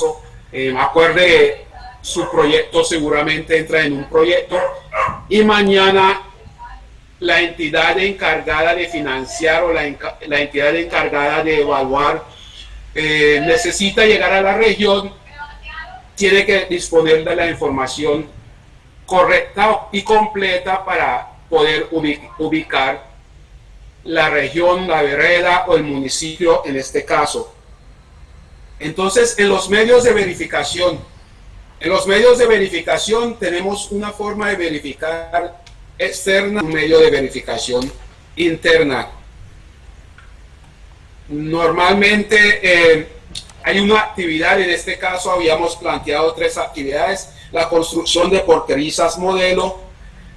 caso, acuerde, su proyecto seguramente entra en un proyecto y mañana la entidad encargada de financiar o la entidad encargada de evaluar necesita llegar a la región, tiene que disponer de la información correcta y completa para poder ubicar la región, la vereda o el municipio en este caso. Entonces, en los medios de verificación tenemos una forma de verificar externa, un medio de verificación interna. Normalmente hay una actividad, en este caso habíamos planteado 3 actividades: la construcción de porquerizas modelo,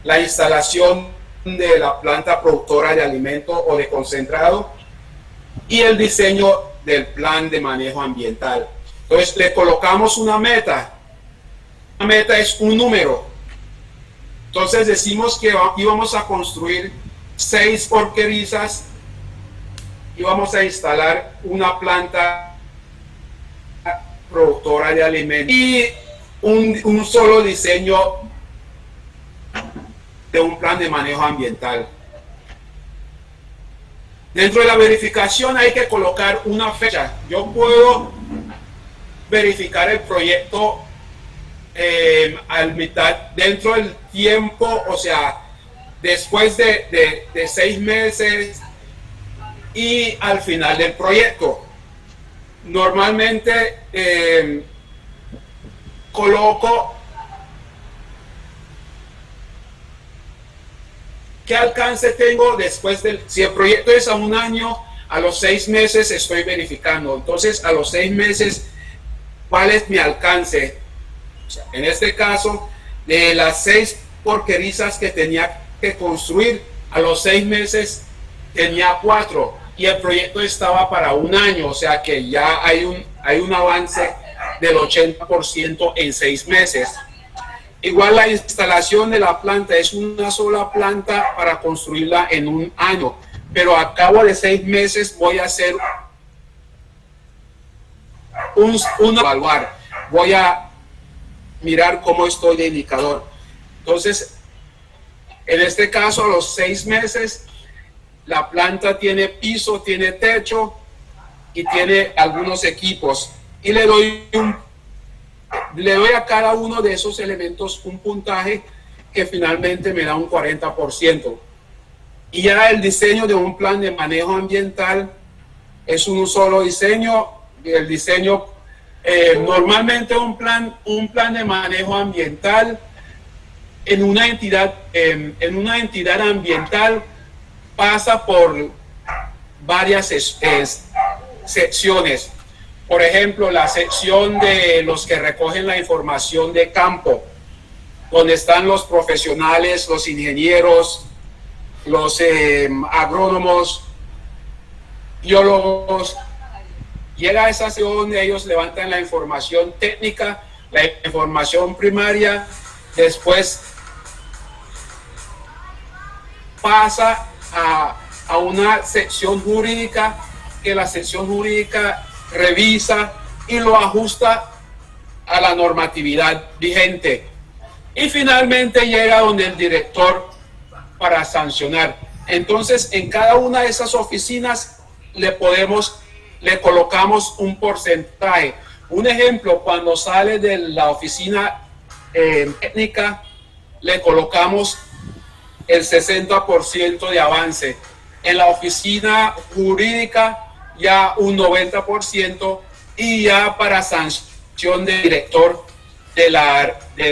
la instalación de la planta productora de alimento o de concentrado y el diseño del plan de manejo ambiental. Entonces le colocamos una meta. La meta es un número. Entonces decimos que íbamos a construir 6 porquerizas y vamos a instalar una planta productora de alimentos y un solo diseño de un plan de manejo ambiental. Dentro de la verificación hay que colocar una fecha. Yo puedo verificar el proyecto al mitad, dentro del tiempo, o sea, después de 6 meses y al final del proyecto. Normalmente coloco qué alcance tengo después del, si el proyecto es a 1 año, a los 6 meses estoy verificando. Entonces, a los 6 meses, ¿cuál es mi alcance? O sea, en este caso, de las 6 porquerizas que tenía que construir, a los 6 meses tenía 4 y el proyecto estaba para 1 año, o sea que ya hay un avance del 80% en 6 meses. Igual la instalación de la planta es una sola planta para construirla en 1 año, pero a cabo de 6 meses voy a hacer evaluar, voy a mirar cómo estoy de indicador. Entonces, en este caso, a los 6 meses, la planta tiene piso, tiene techo y tiene algunos equipos. Y le doy a cada uno de esos elementos un puntaje que finalmente me da un 40%. Y ya el diseño de un plan de manejo ambiental es un solo diseño. El diseño, normalmente un plan de manejo ambiental en una entidad ambiental pasa por varias secciones. Por ejemplo, la sección de los que recogen la información de campo, donde están los profesionales, los ingenieros, los agrónomos, biólogos. Llega a esa sección donde ellos levantan la información técnica, la información primaria, después pasa a una sección jurídica, que la sección jurídica revisa y lo ajusta a la normatividad vigente. Y finalmente llega donde el director para sancionar. Entonces, en cada una de esas oficinas le colocamos un porcentaje. Un ejemplo, cuando sale de la oficina técnica, le colocamos el 60% de avance. En la oficina jurídica, ya un 90%, y ya para sanción del director de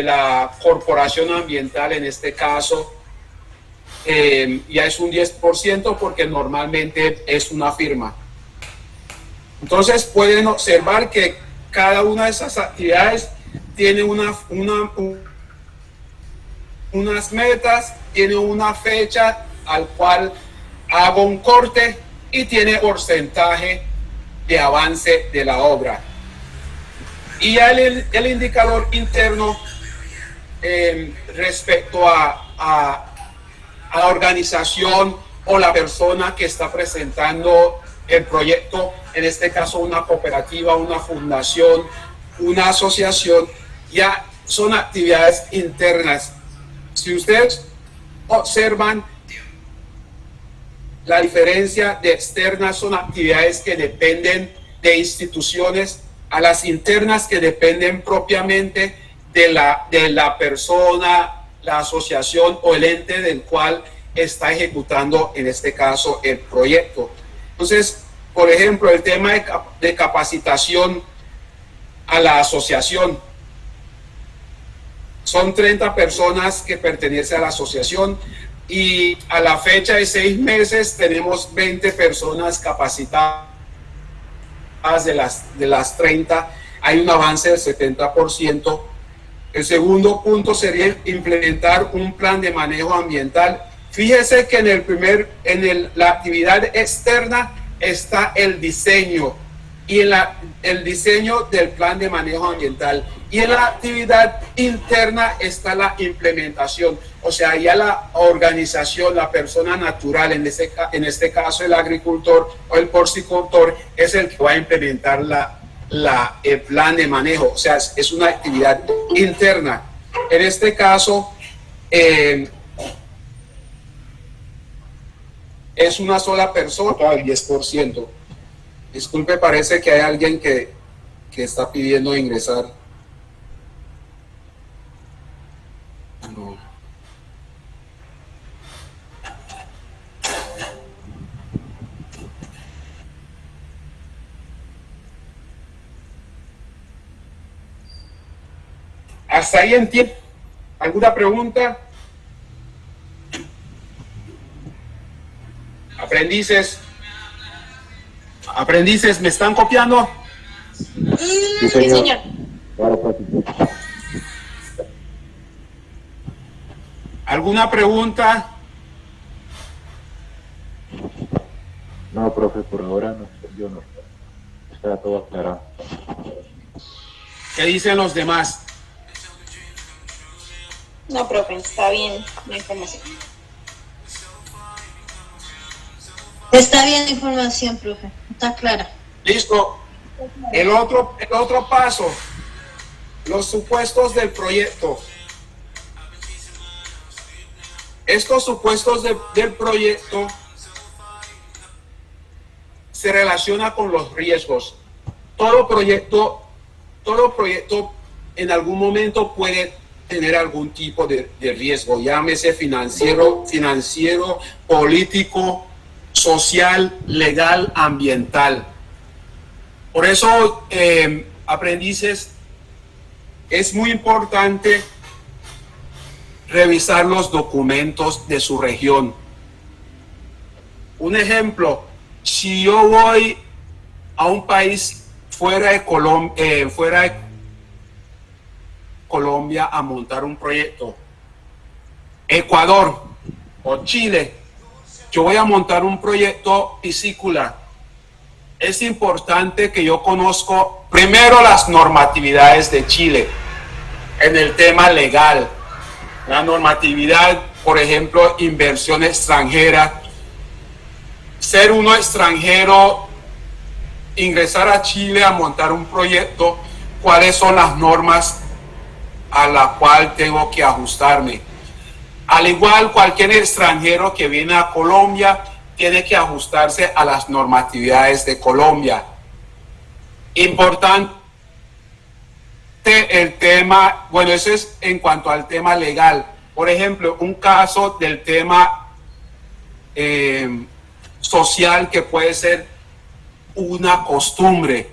la corporación ambiental, en este caso, ya es un 10%, porque normalmente es una firma. Entonces pueden observar que cada una de esas actividades tiene unas metas, tiene una fecha al cual hago un corte y tiene porcentaje de avance de la obra. Y ya el indicador interno respecto a la organización o la persona que está presentando el proyecto, en este caso una cooperativa, una fundación, una asociación, ya son actividades internas. Si ustedes observan, la diferencia de externas son actividades que dependen de instituciones, a las internas que dependen propiamente de la persona, la asociación o el ente del cual está ejecutando, en este caso, el proyecto. Entonces, por ejemplo, el tema de capacitación a la asociación. Son 30 personas que pertenecen a la asociación y a la fecha de 6 meses tenemos 20 personas capacitadas de las 30. Hay un avance del 70%. El segundo punto sería implementar un plan de manejo ambiental. Fíjese que en la actividad externa está el diseño y en el diseño del plan de manejo ambiental, y en la actividad interna está la implementación, o sea, ya la organización, la persona natural, en este caso el agricultor o el porcicultor, es el que va a implementar el plan de manejo, o sea, es una actividad interna. En este caso, es una sola persona, el 10%. Disculpe, parece que hay alguien que está pidiendo ingresar. No. Hasta ahí entiendo. ¿Alguna pregunta? Aprendices, ¿me están copiando? Sí, señor. ¿Alguna pregunta? No, profe, por ahora no, yo no. Está todo aclarado. ¿Qué dicen los demás? No, profe, está bien la información. Está bien la información, profe. Está clara. Listo. El otro paso, los supuestos del proyecto. Estos supuestos del proyecto se relacionan con los riesgos. Todo proyecto en algún momento puede tener algún tipo de riesgo, llámese financiero, político, social, legal, ambiental. Por eso, aprendices, es muy importante revisar los documentos de su región. Un ejemplo, si yo voy a un país fuera de Colombia a montar un proyecto, Ecuador o Chile, yo voy a montar un proyecto piscícola. Es importante que yo conozco primero las normatividades de Chile en el tema legal. La normatividad, por ejemplo, inversión extranjera, ser uno extranjero, ingresar a Chile a montar un proyecto, cuáles son las normas a las cuales tengo que ajustarme. Al igual, cualquier extranjero que viene a Colombia tiene que ajustarse a las normatividades de Colombia. Importante el tema, bueno, eso es en cuanto al tema legal. Por ejemplo, un caso del tema social que puede ser una costumbre.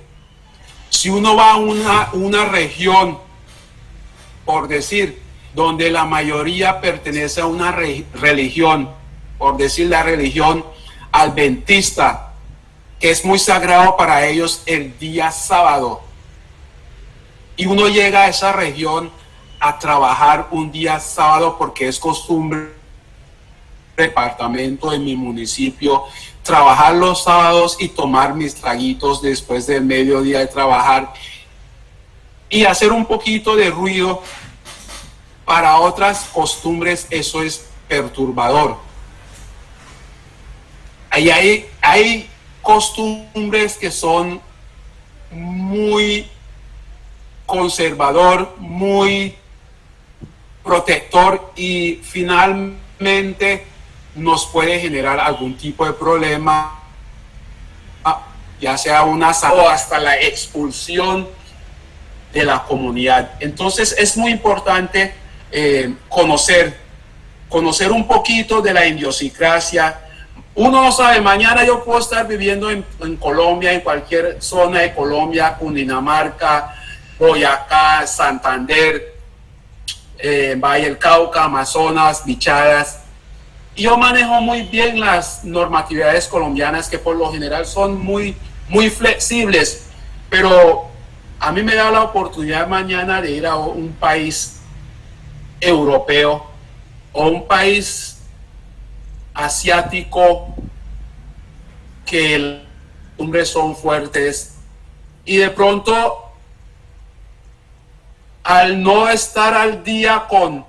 Si uno va a una región, por decir, donde la mayoría pertenece a una religión, por decir la religión adventista, que es muy sagrado para ellos el día sábado, y uno llega a esa región a trabajar un día sábado porque es costumbre, departamento de mi municipio, trabajar los sábados y tomar mis traguitos después del mediodía de trabajar y hacer un poquito de ruido. Para otras costumbres eso es perturbador. Ahí hay costumbres que son muy conservador, muy protector y finalmente nos puede generar algún tipo de problema, ya sea una o hasta la expulsión de la comunidad. Entonces es muy importante conocer un poquito de la idiosincrasia. Uno no sabe, mañana yo puedo estar viviendo en Colombia, en cualquier zona de Colombia, Cundinamarca, Boyacá, Santander, Valle del Cauca, Amazonas, Bichadas. Y yo manejo muy bien las normatividades colombianas que por lo general son muy flexibles, pero a mí me da la oportunidad mañana de ir a un país europeo o un país asiático que las costumbres son fuertes y de pronto al no estar al día con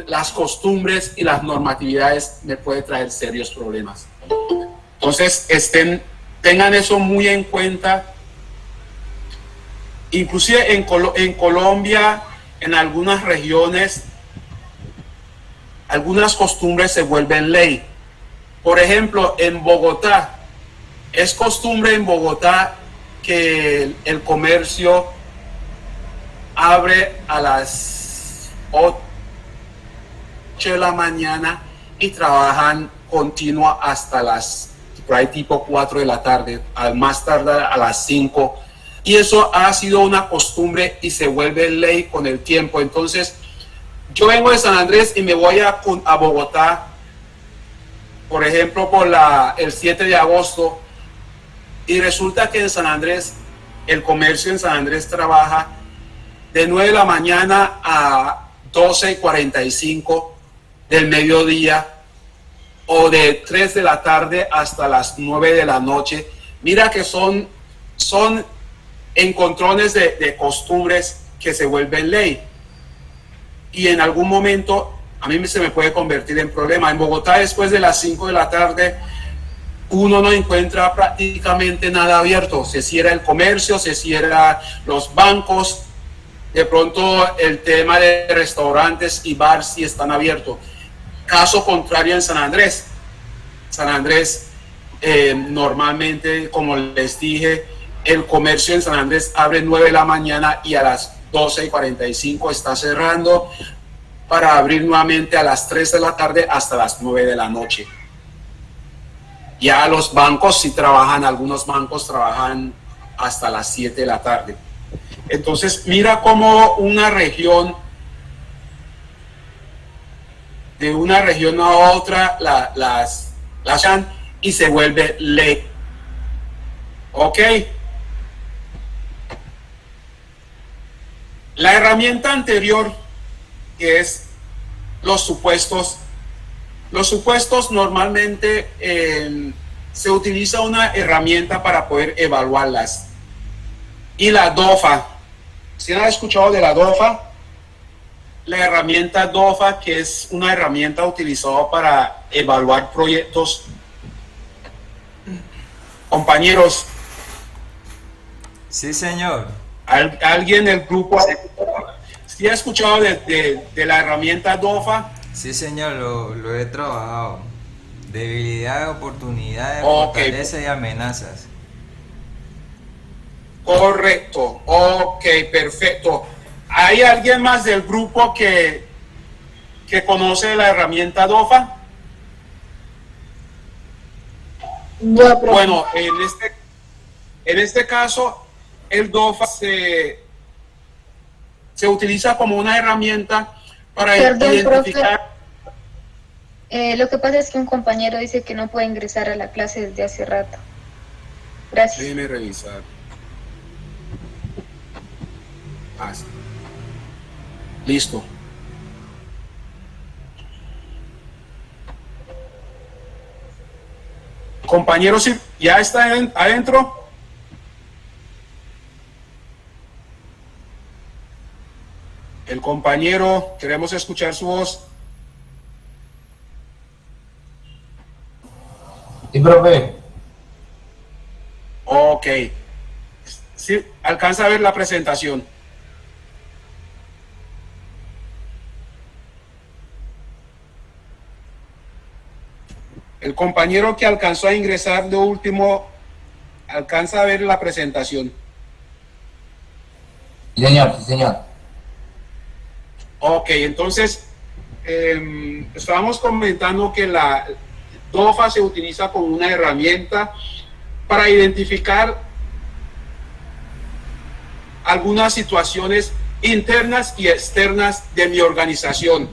las costumbres y las normatividades me puede traer serios problemas. Entonces tengan eso muy en cuenta. Inclusive en Colombia, en algunas regiones, algunas costumbres se vuelven ley. Por ejemplo, en Bogotá, es costumbre en Bogotá que el comercio abre a las 8 de la mañana y trabajan continua hasta las por ahí tipo 4 de la tarde, al más tardar a las 5. Y eso ha sido una costumbre y se vuelve ley con el tiempo. Entonces, yo vengo de San Andrés y me voy a Bogotá, por ejemplo, por el 7 de agosto, y resulta que en San Andrés, el comercio en San Andrés trabaja de 9 de la mañana a 12:45 del mediodía, o de 3 de la tarde hasta las 9 de la noche. Mira que son encontrones de costumbres que se vuelven ley. Y en algún momento a mí se me puede convertir en problema. En Bogotá, después de las 5 de la tarde, uno no encuentra prácticamente nada abierto. Se cierra el comercio, se cierran los bancos. De pronto el tema de restaurantes y bares sí están abiertos. Caso contrario en San Andrés. San Andrés, normalmente, como les dije, el comercio en San Andrés abre 9 de la mañana y a las 12:45 está cerrando para abrir nuevamente a las 3 de la tarde hasta las 9 de la noche. Ya los bancos sí trabajan, algunos bancos trabajan hasta las 7 de la tarde. Entonces, mira cómo una región, de una región a otra, las y se vuelve ley. ¿Ok? La herramienta anterior, que es los supuestos. Los supuestos normalmente se utiliza una herramienta para poder evaluarlas. Y la DOFA. ¿Sí han escuchado de la DOFA? La herramienta DOFA, que es una herramienta utilizada para evaluar proyectos. Compañeros. Sí, señor. ¿Alguien del grupo sí ha escuchado de la herramienta DOFA? Sí, señor, lo he trabajado. Debilidad, oportunidades, Okay. fortaleza y amenazas. Correcto. Ok, perfecto. ¿Hay alguien más del grupo que conoce la herramienta DOFA? Bueno, en este caso, el DOFA se utiliza como una herramienta para identificar. Profe, lo que pasa es que un compañero dice que no puede ingresar a la clase desde hace rato. Gracias. Déjeme revisar. Sí. Listo. Compañeros, ¿ya está adentro? El compañero, queremos escuchar su voz. Sí, profe. Ok. Sí, alcanza a ver la presentación. El compañero que alcanzó a ingresar de último, ¿alcanza a ver la presentación? Sí, señor, sí, señor. Ok, entonces, estábamos comentando que la DOFA se utiliza como una herramienta para identificar algunas situaciones internas y externas de mi organización.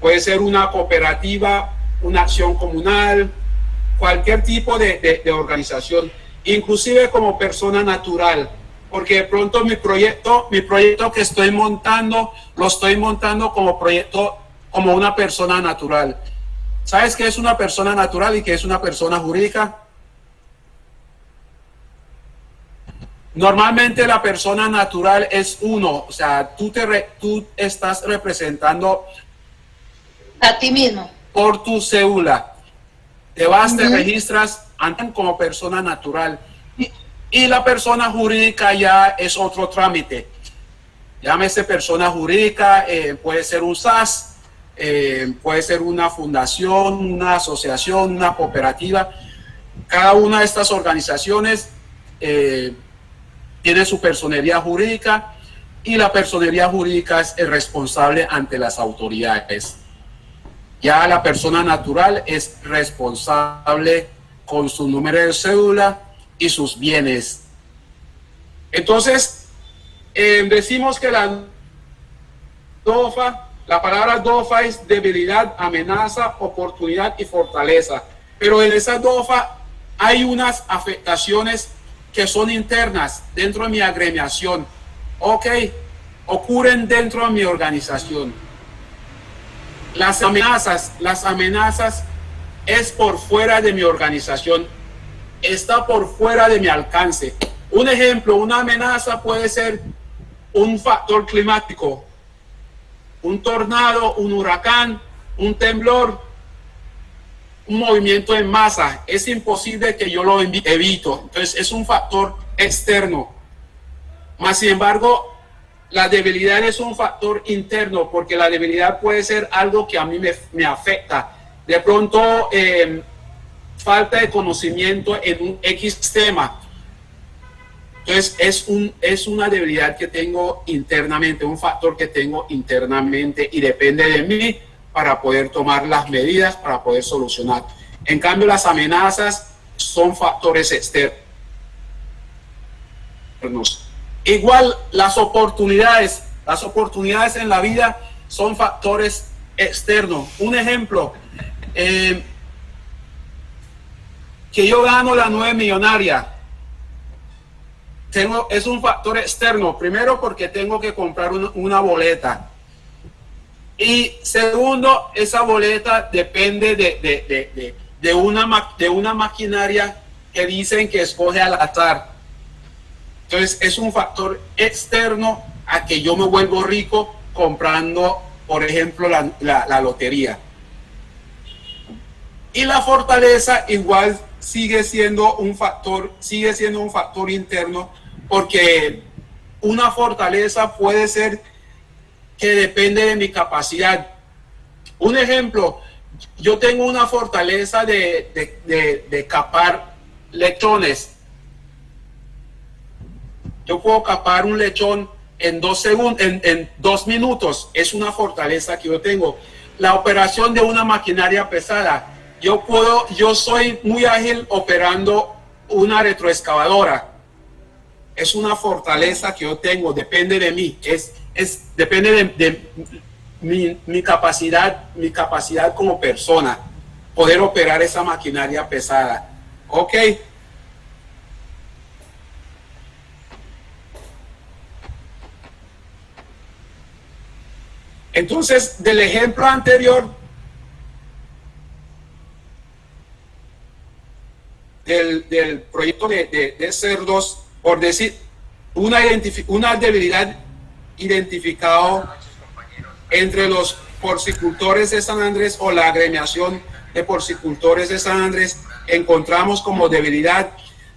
Puede ser una cooperativa, una acción comunal, cualquier tipo de organización, inclusive como persona natural, porque de pronto mi proyecto que estoy montando, lo estoy montando como proyecto, como una persona natural. ¿Sabes qué es una persona natural y qué es una persona jurídica? Normalmente la persona natural es uno, o sea, tú estás representando A ti mismo. por tu cédula. Te vas, te registras como persona natural. Y la persona jurídica ya es otro trámite. Llámese persona jurídica, puede ser un SAS, puede ser una fundación, una asociación, una cooperativa. Cada una de estas organizaciones tiene su personería jurídica y la personería jurídica es el responsable ante las autoridades. Ya la persona natural es responsable con su número de cédula y sus bienes. Entonces, decimos que la DOFA, la palabra DOFA es debilidad, amenaza, oportunidad y fortaleza. Pero en esa DOFA hay unas afectaciones que son internas dentro de mi agremiación. Ok, ocurren dentro de mi organización. Las amenazas es por fuera de mi organización, está por fuera de mi alcance. Un ejemplo, una amenaza puede ser un factor climático, un tornado, un huracán, un temblor, un movimiento en masa. Es imposible que yo lo evito. Entonces es un factor externo. Más sin embargo, la debilidad es un factor interno, porque la debilidad puede ser algo que a mí me afecta. De pronto, falta de conocimiento en un X tema. Entonces, es una debilidad que tengo internamente, un factor que tengo internamente y depende de mí para poder tomar las medidas, para poder solucionar. En cambio, las amenazas son factores externos. Igual las oportunidades en la vida son factores externos. Un ejemplo, que yo gano la 9 millonaria, es un factor externo. Primero, porque tengo que comprar una boleta. Y segundo, esa boleta depende de una maquinaria que dicen que escoge al azar. Entonces es un factor externo a que yo me vuelvo rico comprando, por ejemplo, la lotería. Y la fortaleza igual sigue siendo un factor interno, porque una fortaleza puede ser que depende de mi capacidad. Un ejemplo, yo tengo una fortaleza de capar lechones. Yo puedo capar un lechón en 2 segundos, en 2 minutos. Es una fortaleza que yo tengo. La operación de una maquinaria pesada. Yo soy muy ágil operando una retroexcavadora. Es una fortaleza que yo tengo, depende de mí. Depende de mi capacidad como persona, poder operar esa maquinaria pesada. Ok. Entonces, del ejemplo anterior, del proyecto de cerdos, por decir, una debilidad identificado entre los porcicultores de San Andrés o la agremiación de porcicultores de San Andrés, encontramos como debilidad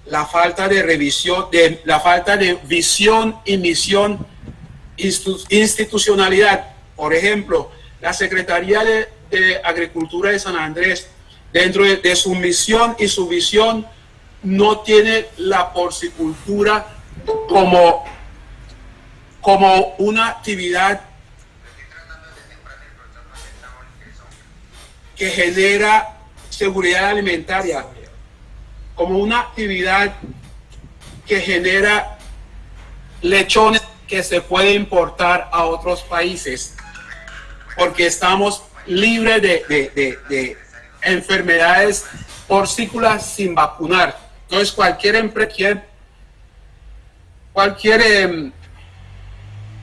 la falta de revisión, la falta de visión y misión, institucionalidad. Por ejemplo, la Secretaría de Agricultura de San Andrés dentro de su misión y su visión, no tiene la porcicultura como una actividad que genera seguridad alimentaria, como una actividad que genera lechones que se puede importar a otros países, porque estamos libres de enfermedades porcícolas sin vacunar. Entonces cualquier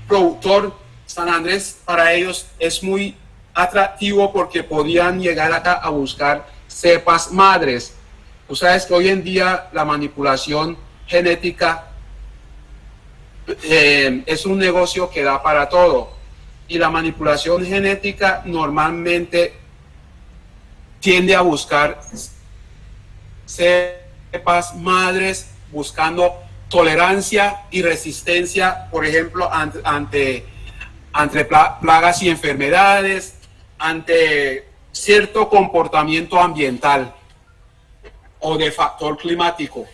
productor San Andrés, para ellos es muy atractivo porque podían llegar acá a buscar cepas madres. Tú sabes que hoy en día la manipulación genética es un negocio que da para todo, y la manipulación genética normalmente tiende a buscar cepas madres buscando tolerancia y resistencia, por ejemplo, ante plagas y enfermedades, ante cierto comportamiento ambiental o de factor climático.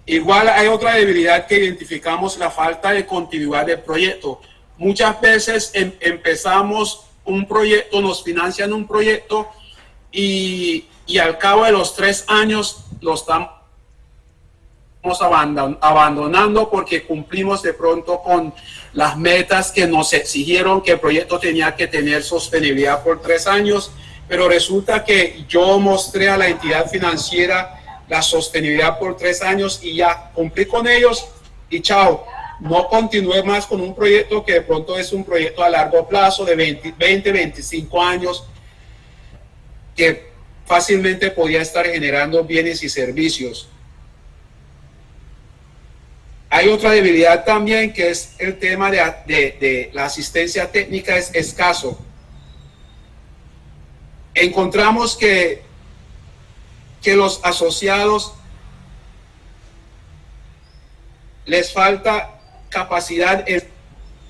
Igual hay otra debilidad que identificamos, la falta de continuidad del proyecto. Muchas veces empezamos un proyecto, nos financian un proyecto y al cabo de los 3 años lo estamos abandonando porque cumplimos de pronto con las metas que nos exigieron que el proyecto tenía que tener sostenibilidad por 3 años, pero resulta que yo mostré a la entidad financiera la sostenibilidad por 3 años y ya cumplí con ellos y chao. No continué más con un proyecto que de pronto es un proyecto a largo plazo de 20, 25 años que fácilmente podía estar generando bienes y servicios. Hay otra debilidad también, que es el tema de la asistencia técnica es escaso. Encontramos que los asociados les falta capacidad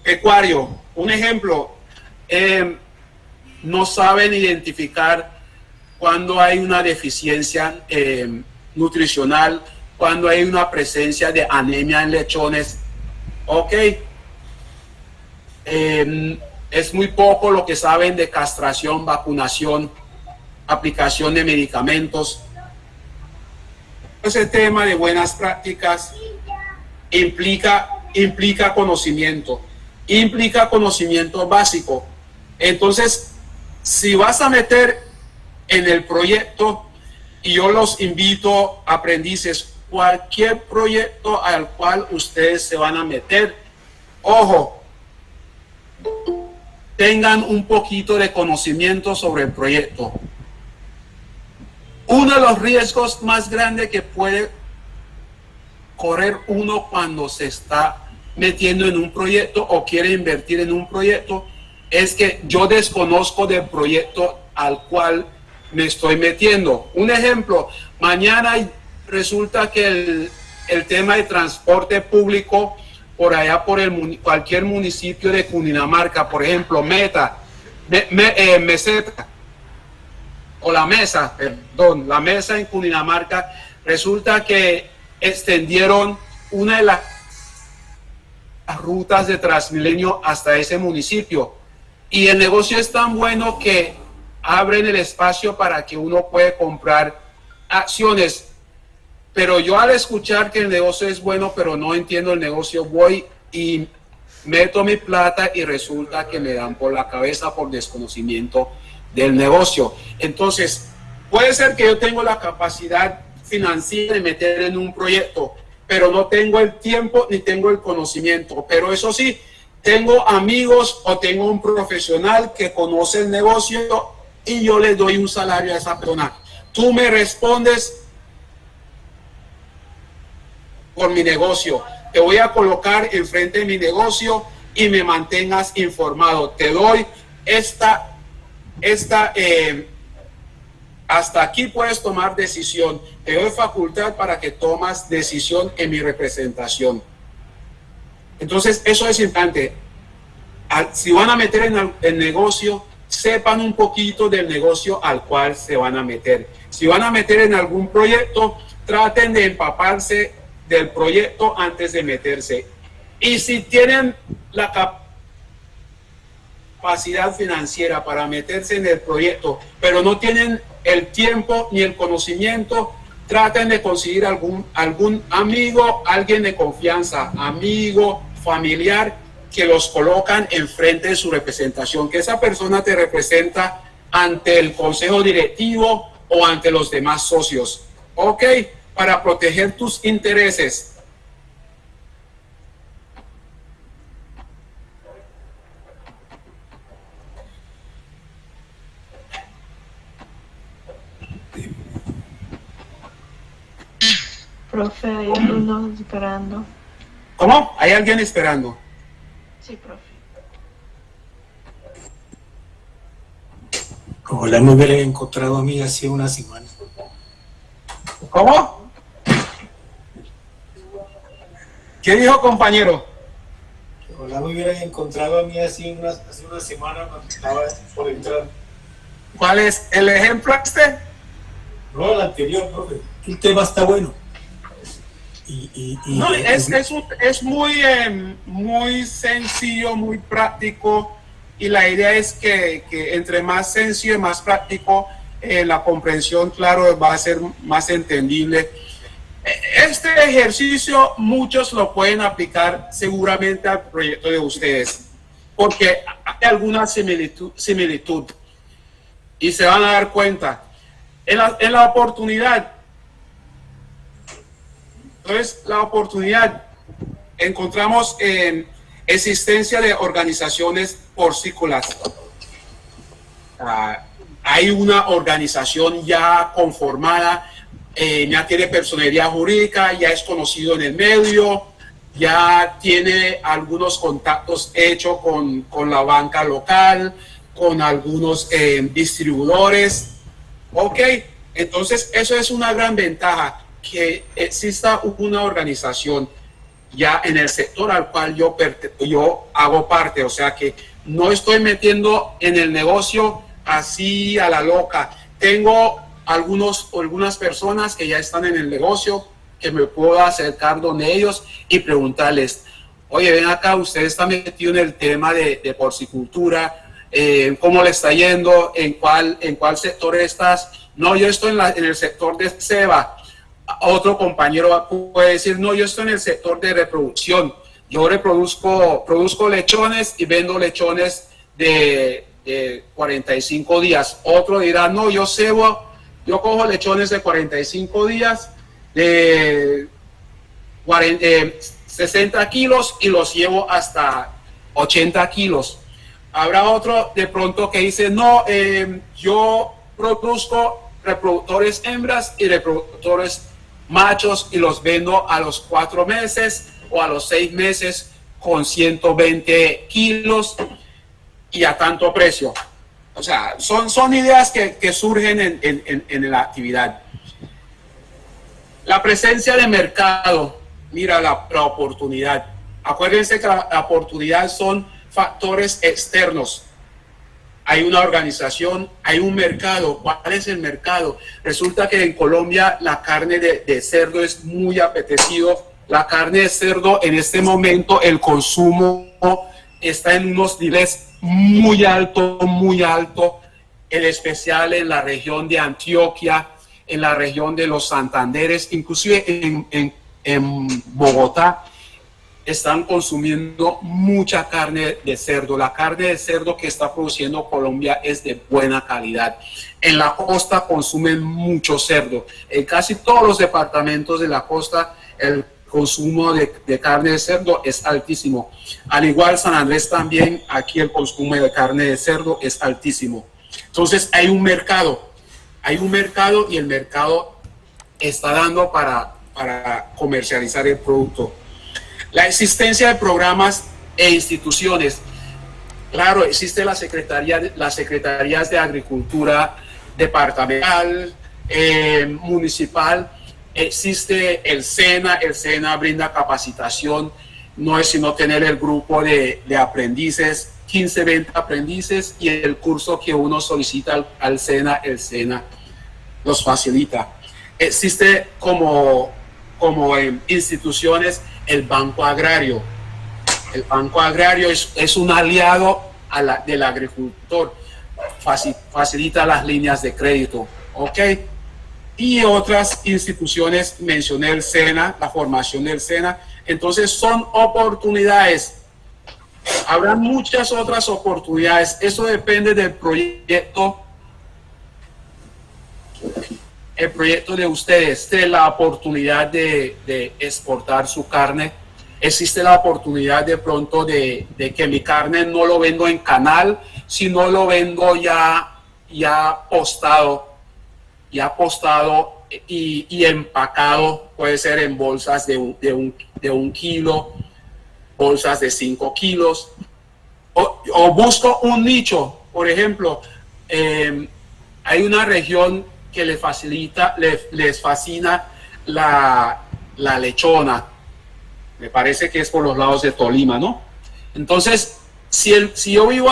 pecuario. Un ejemplo, no saben identificar cuando hay una deficiencia nutricional, cuando hay una presencia de anemia en lechones. Ok, es muy poco lo que saben de castración, vacunación, aplicación de medicamentos. Ese tema de buenas prácticas implica conocimiento básico. Entonces, si vas a meter en el proyecto, y yo los invito, aprendices, cualquier proyecto al cual ustedes se van a meter, ojo, tengan un poquito de conocimiento sobre el proyecto. Uno de los riesgos más grandes que puede correr uno cuando se está metiendo en un proyecto o quiere invertir en un proyecto es que yo desconozco del proyecto al cual me estoy metiendo. Un ejemplo, mañana resulta que el tema de transporte público por allá por cualquier municipio de Cundinamarca, por ejemplo, Meseta, o la Mesa en Cundinamarca, resulta que extendieron una de las rutas de Transmilenio hasta ese municipio, y el negocio es tan bueno que abren el espacio para que uno pueda comprar acciones. Pero yo, al escuchar que el negocio es bueno pero no entiendo el negocio, voy y meto mi plata y resulta que me dan por la cabeza por desconocimiento del negocio. Entonces, puede ser que yo tengo la capacidad financiera de meter en un proyecto, pero no tengo el tiempo ni tengo el conocimiento. Pero eso sí, tengo amigos o tengo un profesional que conoce el negocio y yo le doy un salario a esa persona. Tú me respondes por mi negocio. Te voy a colocar enfrente de mi negocio y me mantengas informado. Te doy hasta aquí puedes tomar decisión. Te doy facultad para que tomas decisión en mi representación. Entonces, eso es importante. Si van a meter en el negocio, sepan un poquito del negocio al cual se van a meter. Si van a meter en algún proyecto, traten de empaparse del proyecto antes de meterse. Y si tienen la capacidad financiera para meterse en el proyecto, pero no tienen el tiempo ni el conocimiento, traten de conseguir algún amigo, alguien de confianza, amigo, familiar, que los colocan enfrente de su representación, que esa persona te representa ante el consejo directivo o ante los demás socios, ¿ok? Para proteger tus intereses. Profe, hay algunos esperando. ¿Cómo? ¿Hay alguien esperando? Sí, profe. Ojalá me hubiera encontrado a mí hace una semana. ¿Cómo? ¿Qué dijo, compañero? Ojalá me hubieran encontrado a mí hace una semana cuando estaba por entrar. ¿Cuál es el ejemplo este? No, el anterior, profe. El tema está bueno. No, es muy sencillo, muy práctico, y la idea es que entre más sencillo y más práctico, la comprensión, claro, va a ser más entendible. Este ejercicio muchos lo pueden aplicar seguramente al proyecto de ustedes, porque hay alguna similitud y se van a dar cuenta. En la oportunidad, entonces, la oportunidad, encontramos en existencia de organizaciones porcícolas. Hay una organización ya conformada, ya tiene personería jurídica, ya es conocido en el medio, ya tiene algunos contactos hechos con la banca local, con algunos distribuidores. Ok, entonces eso es una gran ventaja, que exista una organización ya en el sector al cual yo hago parte, o sea que no estoy metiendo en el negocio así a la loca. Tengo algunas personas que ya están en el negocio, que me puedo acercar donde ellos y preguntarles, oye, ven acá, usted está metido en el tema de porcicultura, ¿cómo le está yendo? ¿En cuál sector estás? No, yo estoy en el sector de ceba. Otro compañero puede decir, no, yo estoy en el sector de reproducción, yo produzco lechones y vendo lechones de 45 días. Otro dirá, no, yo cojo lechones de 45 días, de 60 kilos y los llevo hasta 80 kilos. Habrá otro de pronto que dice, no, yo produzco reproductores hembras y reproductores machos y los vendo a los 4 meses o a los 6 meses con 120 kilos y a tanto precio. O sea, son ideas que surgen en la actividad. La presencia de mercado, mira la oportunidad. Acuérdense que la oportunidad son factores externos. Hay una organización, hay un mercado. ¿Cuál es el mercado? Resulta que en Colombia la carne de cerdo es muy apetecido. La carne de cerdo en este momento, el consumo está en unos niveles muy alto, en especial en la región de Antioquia, en la región de los Santanderes, inclusive en Bogotá. Están consumiendo mucha carne de cerdo. La carne de cerdo que está produciendo Colombia es de buena calidad. En la costa consumen mucho cerdo. En casi todos los departamentos de la costa el consumo de carne de cerdo es altísimo. Al igual San Andrés también, aquí el consumo de carne de cerdo es altísimo. Entonces hay un mercado y el mercado está dando para comercializar el producto. La existencia de programas e instituciones. Claro, existe las secretarías de Agricultura departamental, municipal, existe el SENA brinda capacitación, no es sino tener el grupo de aprendices 15, 20 aprendices, y el curso que uno solicita al SENA, el SENA los facilita. Existe como en instituciones el Banco Agrario. El Banco Agrario es un aliado del agricultor, facilita las líneas de crédito, ¿ok? Y otras instituciones, mencioné el SENA, la formación del SENA. Entonces son oportunidades. Habrá muchas otras oportunidades. Eso depende del proyecto. El proyecto de ustedes, de la oportunidad de exportar su carne. Existe la oportunidad de pronto de que mi carne no lo vendo en canal, sino lo vendo ya postado y empacado. Puede ser en bolsas de un kilo, bolsas de 5 kilos. O busco un nicho. Por ejemplo, hay una región que les fascina la lechona. Me parece que es por los lados de Tolima, ¿no? Entonces, si yo vivo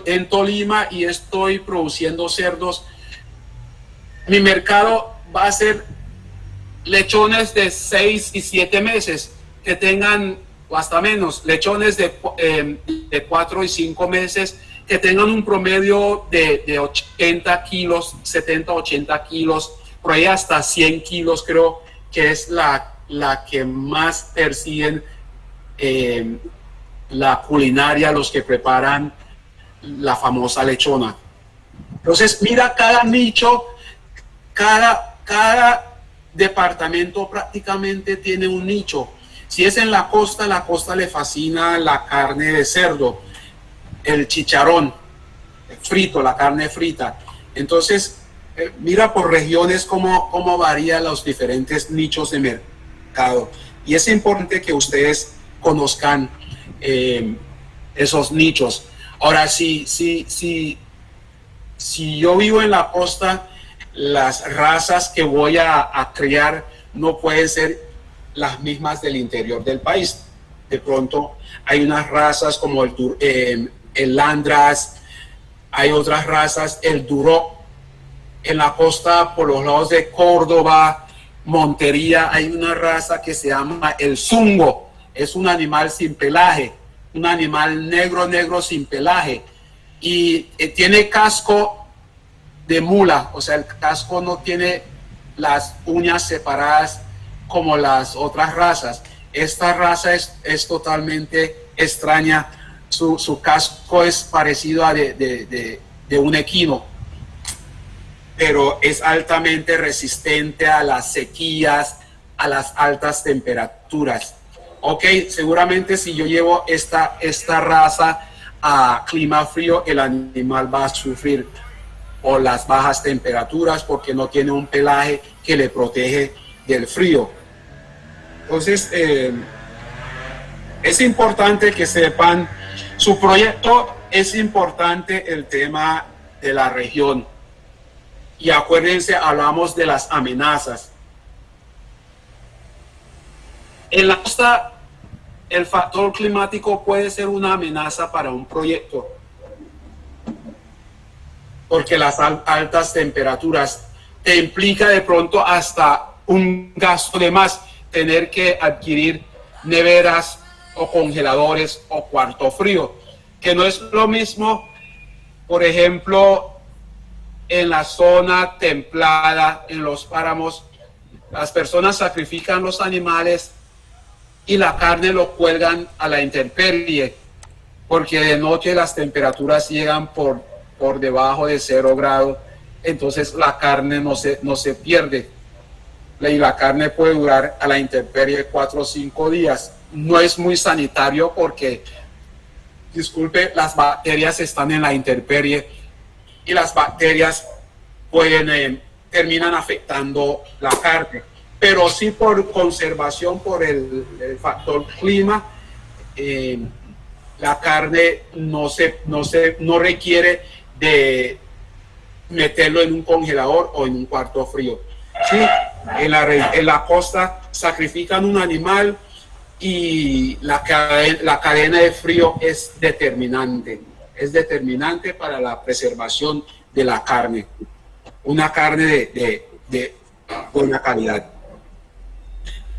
en Tolima y estoy produciendo cerdos, mi mercado va a ser lechones de 6 y 7 meses, que tengan, o hasta menos, lechones de 4 y 5 meses, que tengan un promedio de 80 kilos, 70, 80 kilos, por ahí hasta 100 kilos creo que es la que más persiguen la culinaria, los que preparan la famosa lechona. Entonces, mira, cada nicho, cada departamento prácticamente tiene un nicho. Si es en la costa le fascina la carne de cerdo, el chicharrón frito, la carne frita. Entonces, mira por regiones cómo varían los diferentes nichos de mercado. Y es importante que ustedes conozcan esos nichos. Ahora, si yo vivo en la costa, las razas que voy a criar no pueden ser las mismas del interior del país. De pronto hay unas razas como el Landras, hay otras razas, el Duroc. En la costa, por los lados de Córdoba, Montería, hay una raza que se llama el Zungo. Es un animal sin pelaje, un animal negro sin pelaje. Y tiene casco de mula, o sea, el casco no tiene las uñas separadas como las otras razas. Esta raza es totalmente extraña. Su casco es parecido a de un equino, pero es altamente resistente a las sequías, a las altas temperaturas. Ok, seguramente si yo llevo esta raza a clima frío, el animal va a sufrir por las bajas temperaturas porque no tiene un pelaje que le protege del frío. Entonces, es importante que sepan, su proyecto es importante el tema de la región. Y acuérdense, hablamos de las amenazas. En la costa, el factor climático puede ser una amenaza para un proyecto, porque las altas temperaturas te implica de pronto hasta un gasto de más, tener que adquirir neveras o congeladores o cuarto frío, que no es lo mismo, por ejemplo, en la zona templada, en los páramos. Las personas sacrifican los animales y la carne lo cuelgan a la intemperie, porque de noche las temperaturas llegan por debajo de 0 grados, entonces la carne no se pierde, y la carne puede durar a la intemperie 4 o 5 días. No es muy sanitario porque, disculpe, las bacterias están en la intemperie y las bacterias terminan afectando la carne, pero sí por conservación, por el factor clima, la carne no requiere de meterlo en un congelador o en un cuarto frío. Sí, en la costa sacrifican un animal y la cadena de frío es determinante. es determinante para la preservación de la carne, una carne de buena calidad.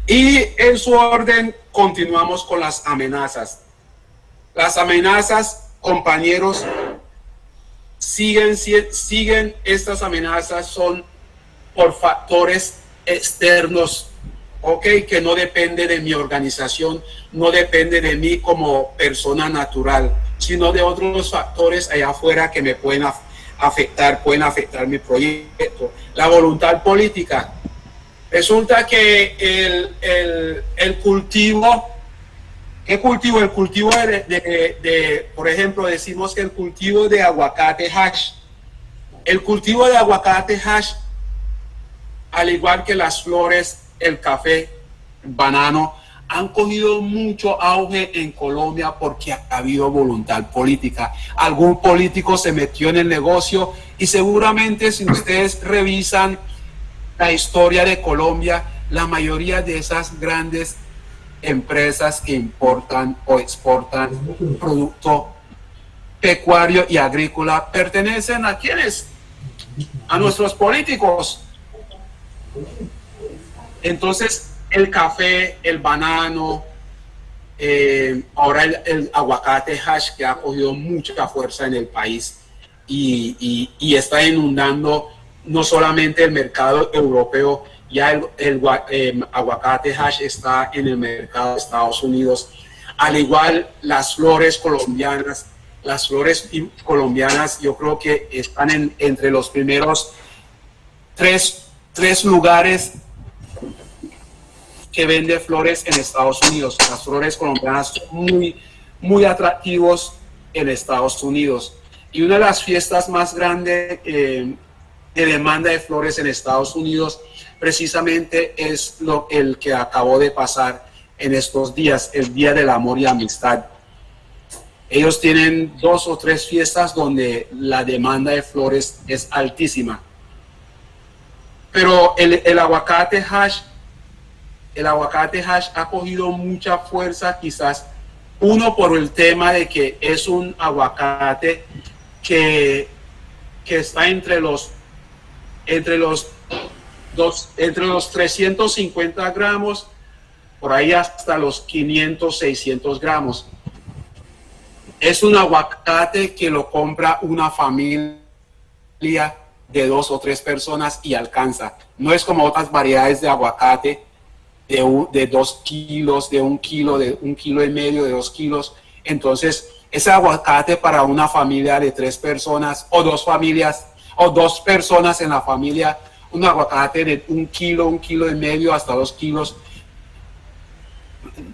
Y en su orden continuamos con las amenazas. Las amenazas, compañeros, siguen estas amenazas son por factores externos, ¿ok? Que no depende de mi organización, no depende de mí como persona natural, sino de otros factores allá afuera que me pueden afectar mi proyecto. La voluntad política. Resulta que el cultivo, ¿qué cultivo? El cultivo por ejemplo, decimos que el cultivo de aguacate hash. El cultivo de aguacate hash, al igual que las flores, el café, el banano, han cogido mucho auge en Colombia porque ha habido voluntad política. Algún político se metió en el negocio y seguramente si ustedes revisan la historia de Colombia, la mayoría de esas grandes empresas que importan o exportan producto pecuario y agrícola pertenecen a ¿quiénes? A nuestros políticos. Entonces, el café, el banano, ahora el aguacate hash, que ha cogido mucha fuerza en el país y está inundando no solamente el mercado europeo, ya el aguacate hash está en el mercado de Estados Unidos, al igual las flores colombianas. Las flores colombianas yo creo que están entre los primeros tres lugares que vende flores en Estados Unidos. Las flores colombianas son muy atractivos en Estados Unidos. Y una de las fiestas más grandes de demanda de flores en Estados Unidos precisamente es el que acabó de pasar en estos días, el Día del Amor y Amistad. Ellos tienen 2 o 3 fiestas donde la demanda de flores es altísima. Pero el aguacate hash ha cogido mucha fuerza, quizás uno por el tema de que es un aguacate que está entre los 350 gramos, por ahí hasta los 500, 600 gramos. Es un aguacate que lo compra una familia de 2 o 3 personas y alcanza. No es como otras variedades de aguacate de 2 kilos, de 1 kilo, de 1,5 kilos, de 2 kilos. Entonces, ese aguacate para una familia de 3 personas o 2 familias o 2 personas en la familia, un aguacate de 1 kilo, 1,5 kilos, hasta 2 kilos,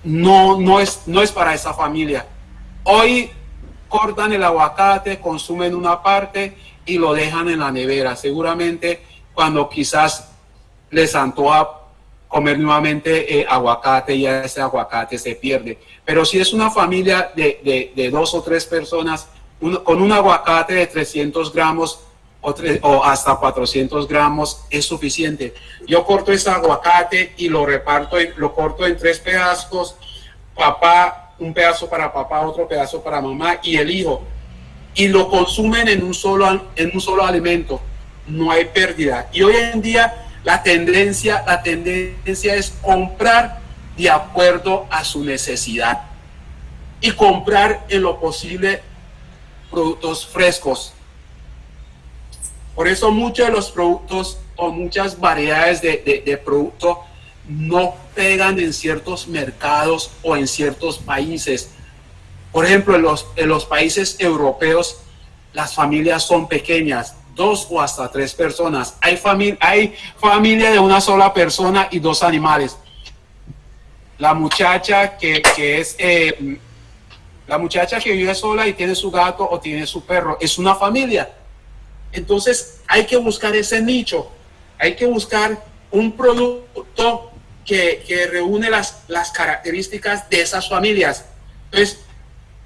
no es para esa familia. Hoy cortan el aguacate, consumen una parte y lo dejan en la nevera. Seguramente cuando quizás les antoja comer nuevamente aguacate, ya ese aguacate se pierde. Pero si es una familia de 2 o 3 personas, con un aguacate de 300 gramos o hasta 400 gramos es suficiente. Yo corto ese aguacate y lo corto en 3 pedazos, un pedazo para papá, otro pedazo para mamá y el hijo, y lo consumen en un solo alimento. No hay pérdida. Y hoy en día la tendencia es comprar de acuerdo a su necesidad y comprar en lo posible productos frescos. Por eso muchos de los productos o muchas variedades de productos no pegan en ciertos mercados o en ciertos países. Por ejemplo, en los países europeos las familias son pequeñas, 2 o hasta 3 personas. Hay familia de una sola persona y 2 animales. La muchacha la muchacha que vive sola y tiene su gato o tiene su perro es una familia. Entonces hay que buscar ese nicho, hay que buscar un producto que reúne las características de esas familias. Entonces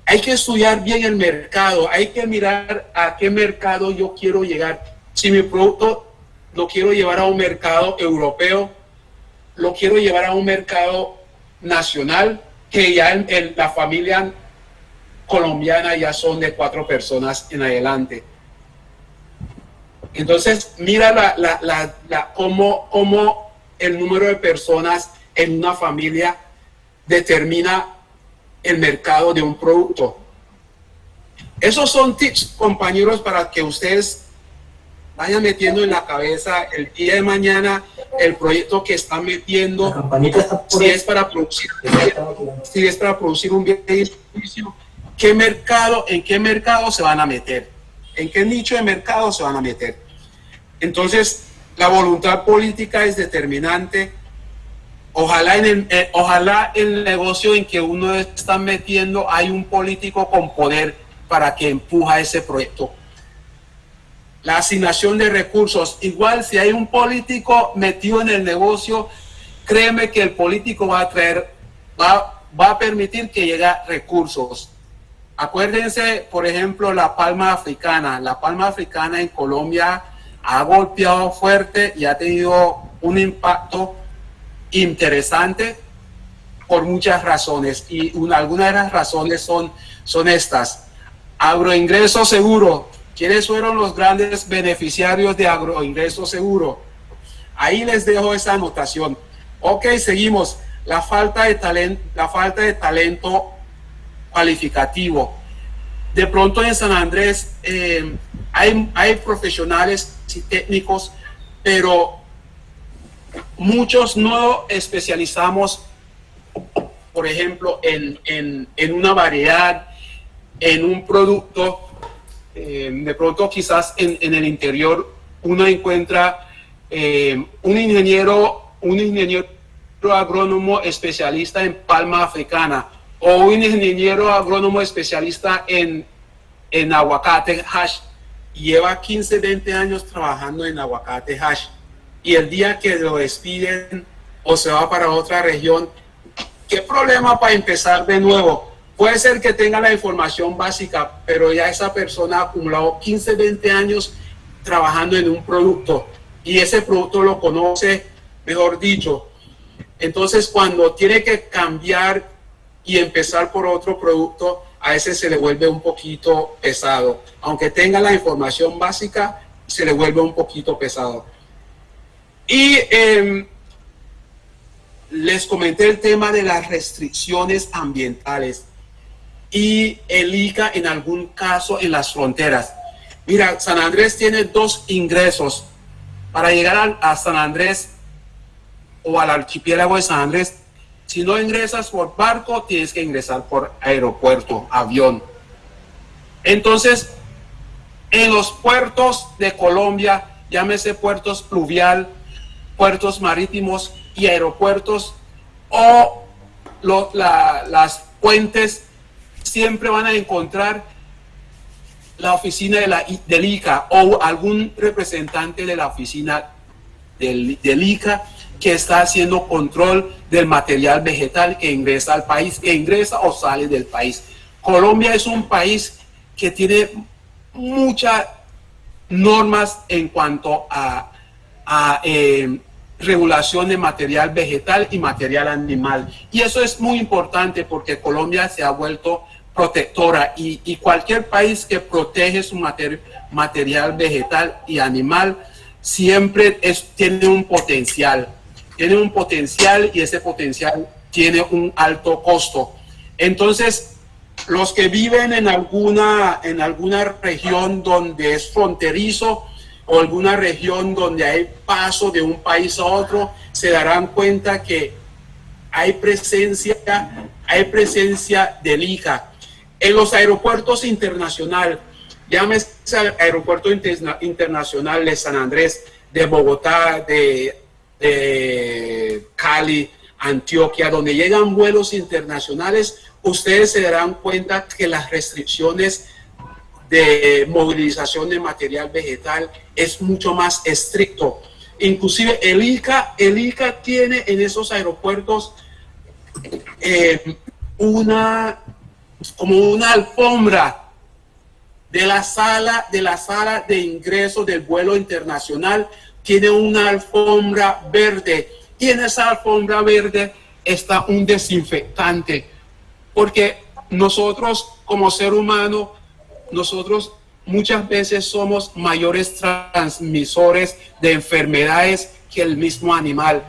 hay que estudiar bien el mercado, hay que mirar a qué mercado yo quiero llegar. Si mi producto lo quiero llevar a un mercado europeo, lo quiero llevar a un mercado nacional, que ya la familia colombiana ya son de 4 personas en adelante. Entonces, mira cómo el número de personas en una familia determina el mercado de un producto. Esos son tips, compañeros, para que ustedes vayan metiendo en la cabeza el día de mañana el proyecto que están metiendo, La campanita está por si ahí. es para producir un bien y servicio, en qué mercado se van a meter, en qué nicho de mercado se van a meter. Entonces, la voluntad política es determinante. Ojalá en el negocio en que uno está metiendo hay un político con poder para que empuja ese proyecto. La asignación de recursos, igual si hay un político metido en el negocio, créeme que el político va a permitir que lleguen recursos. Acuérdense, por ejemplo, la palma africana. La palma africana en Colombia ha golpeado fuerte y ha tenido un impacto interesante por muchas razones, y algunas de las razones son estas. Agroingreso seguro. ¿Quiénes fueron los grandes beneficiarios de agroingreso seguro? Ahí les dejo esa anotación. Ok, seguimos. La falta de talento cualificativo. De pronto en San Andrés hay profesionales y técnicos, pero muchos no especializamos, por ejemplo, en una variedad, en un producto. De pronto quizás en el interior uno encuentra un ingeniero agrónomo especialista en palma africana, o un ingeniero agrónomo especialista en aguacate hash, y lleva 15, 20 años trabajando en aguacate hash, y el día que lo despiden o se va para otra región, ¿qué problema para empezar de nuevo? Puede ser que tenga la información básica, pero ya esa persona ha acumulado 15, 20 años trabajando en un producto, y ese producto lo conoce, mejor dicho. Entonces, cuando tiene que cambiar y empezar por otro producto, a ese se le vuelve un poquito pesado. Aunque tenga la información básica, se le vuelve un poquito pesado. Y les comenté el tema de las restricciones ambientales y el ICA en algún caso en las fronteras. Mira, San Andrés tiene 2 ingresos. Para llegar a San Andrés o al archipiélago de San Andrés, si no ingresas por barco, tienes que ingresar por aeropuerto, avión. Entonces, en los puertos de Colombia, llámese puertos pluvial, puertos marítimos y aeropuertos, o las puentes, siempre van a encontrar la oficina del ICA o algún representante de la oficina del ICA que está haciendo control del material vegetal que ingresa al país, que ingresa o sale del país. Colombia es un país que tiene muchas normas en cuanto a regulación de material vegetal y material animal, y eso es muy importante porque Colombia se ha vuelto protectora, y cualquier país que protege su material vegetal y animal siempre tiene un potencial, y ese potencial tiene un alto costo. Entonces, los que viven en alguna región donde es fronterizo o alguna región donde hay paso de un país a otro, se darán cuenta que hay presencia del ICA. En los aeropuertos internacionales, llámese al aeropuerto internacional de San Andrés, de Bogotá, de Cali, Antioquia, donde llegan vuelos internacionales, ustedes se darán cuenta que las restricciones de movilización de material vegetal es mucho más estricto. Inclusive el ICA tiene en esos aeropuertos como una alfombra de la sala de ingreso del vuelo internacional, tiene una alfombra verde, y en esa alfombra verde está un desinfectante, porque nosotros como ser humano, nosotros muchas veces somos mayores transmisores de enfermedades que el mismo animal.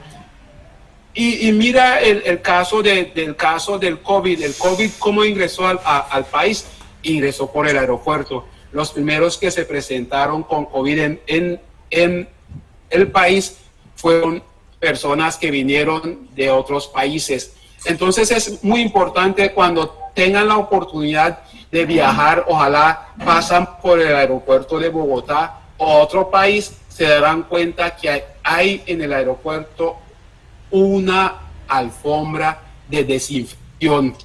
Y mira el caso del COVID. El COVID, ¿cómo ingresó al país? Ingresó por el aeropuerto. Los primeros que se presentaron con COVID en el país fueron personas que vinieron de otros países. Entonces es muy importante cuando tengan la oportunidad de viajar, ojalá pasan por el aeropuerto de Bogotá o otro país, se darán cuenta que hay en el aeropuerto una alfombra de desinfección.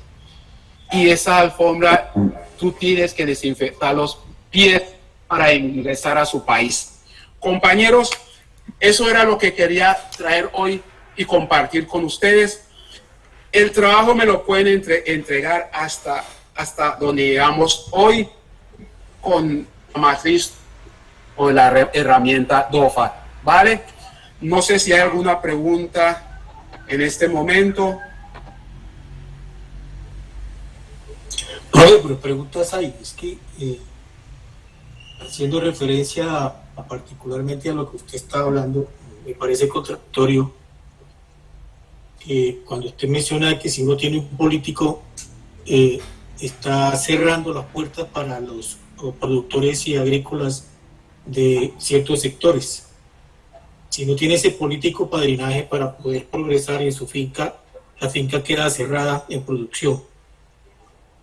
Y esa alfombra, tú tienes que desinfectar los pies para ingresar a su país. Compañeros, eso era lo que quería traer hoy y compartir con ustedes. El trabajo me lo pueden entregar hasta donde llegamos hoy con la matriz o la herramienta DOFA, ¿vale? No sé si hay alguna pregunta en este momento. Pero preguntas hay, es que haciendo referencia particularmente a lo que usted está hablando, me parece contradictorio cuando usted menciona que si uno tiene un político está cerrando las puertas para los productores y agrícolas de ciertos sectores. Si no tiene ese político padrinaje para poder progresar en su finca, la finca queda cerrada en producción.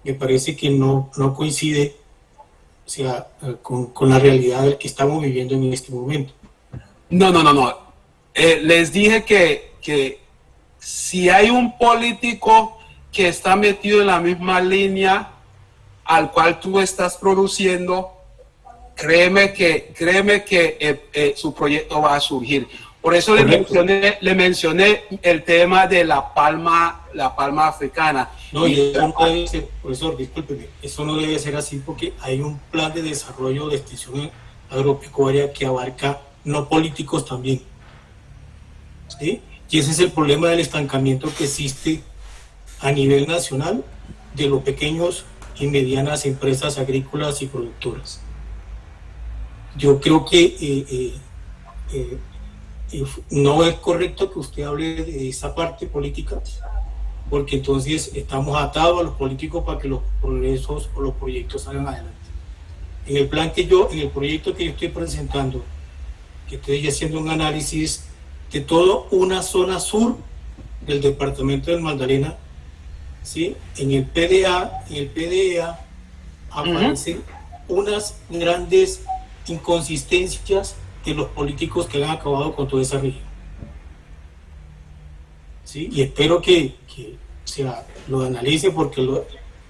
Me parece que no coincide, o sea, con la realidad que estamos viviendo en este momento. No. Les dije que si hay un político que está metido en la misma línea al cual tú estás produciendo, créeme que su proyecto va a surgir. Por eso le mencioné el tema de la palma africana. No, y eso no debe ser, profesor, discúlpeme, eso no debe ser así porque hay un plan de desarrollo de extensión agropecuaria que abarca no políticos también. ¿Sí? Y ese es el problema del estancamiento que existe a nivel nacional de los pequeños y medianas empresas agrícolas y productoras. Yo creo que no es correcto que usted hable de esa parte política, porque entonces estamos atados a los políticos para que los progresos o los proyectos salgan adelante. En el proyecto que yo estoy presentando, que estoy haciendo un análisis de toda una zona sur del departamento del Magdalena, ¿sí? En el PDA aparecen unas grandes inconsistencias de los políticos que han acabado con toda esa región. ¿Sí? Y espero que lo analice porque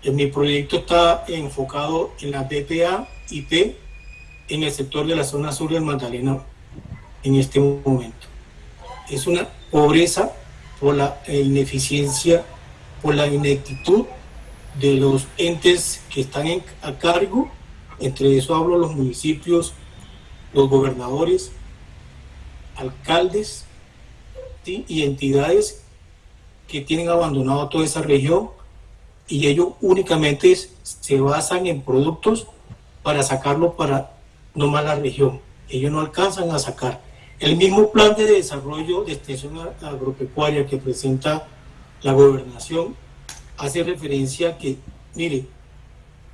en mi proyecto está enfocado en la BPA y P en el sector de la zona sur del Magdalena en este momento. Es una pobreza por la ineficiencia, por la ineptitud de los entes que están a cargo. Entre eso hablo los municipios, los gobernadores, alcaldes, ¿sí? Y entidades que tienen abandonado toda esa región y ellos únicamente se basan en productos para sacarlo para nomás la región. Ellos no alcanzan a sacar. El mismo plan de desarrollo de extensión agropecuaria que presenta la gobernación hace referencia a que, mire,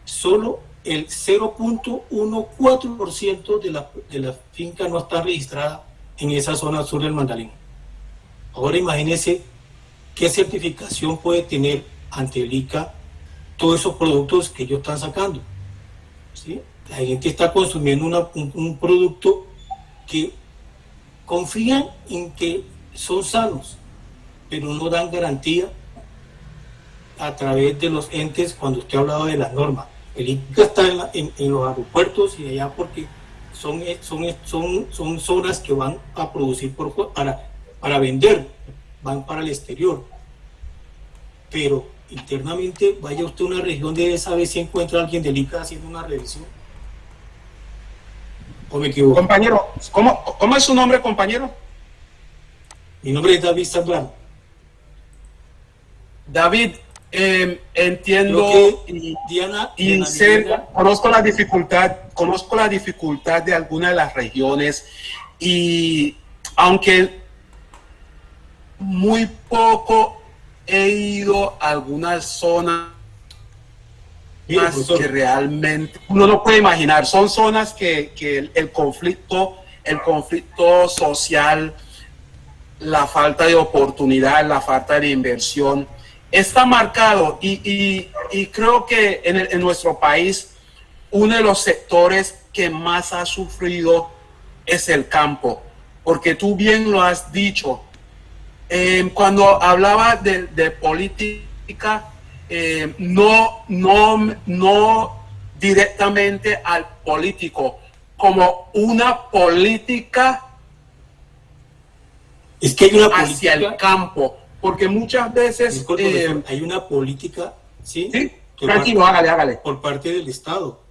solo el 0.14% de la finca no está registrada en esa zona sur del Magdalena. Ahora imagínense qué certificación puede tener ante el ICA todos esos productos que ellos están sacando. ¿Sí? La gente está consumiendo un producto que confían en que son sanos, pero no dan garantía a través de los entes cuando usted hablaba de las normas. El ICA está en los aeropuertos y allá porque son zonas que van a producir para vender, van para el exterior. Pero internamente, vaya usted a una región de esa vez si encuentra a alguien del ICA haciendo una revisión. ¿O me equivoco? Compañero, ¿cómo es su nombre, compañero? Mi nombre es David Zambrano. David, Entiendo Creo que Diana Milena- conozco la dificultad de algunas de las regiones, y aunque muy poco he ido a algunas zonas Mire, profesor, que realmente uno no puede imaginar, son zonas que el conflicto social, la falta de oportunidad, la falta de inversión está marcado, y creo que en nuestro país uno de los sectores que más ha sufrido es el campo, porque tú bien lo has dicho. Cuando hablaba de política, no directamente al político, como una política es que hay una hacia política, el campo, porque muchas veces... disculpe, profesor, hay una política, ¿sí? sí, Que tranquilo, hágale. por parte del Estado,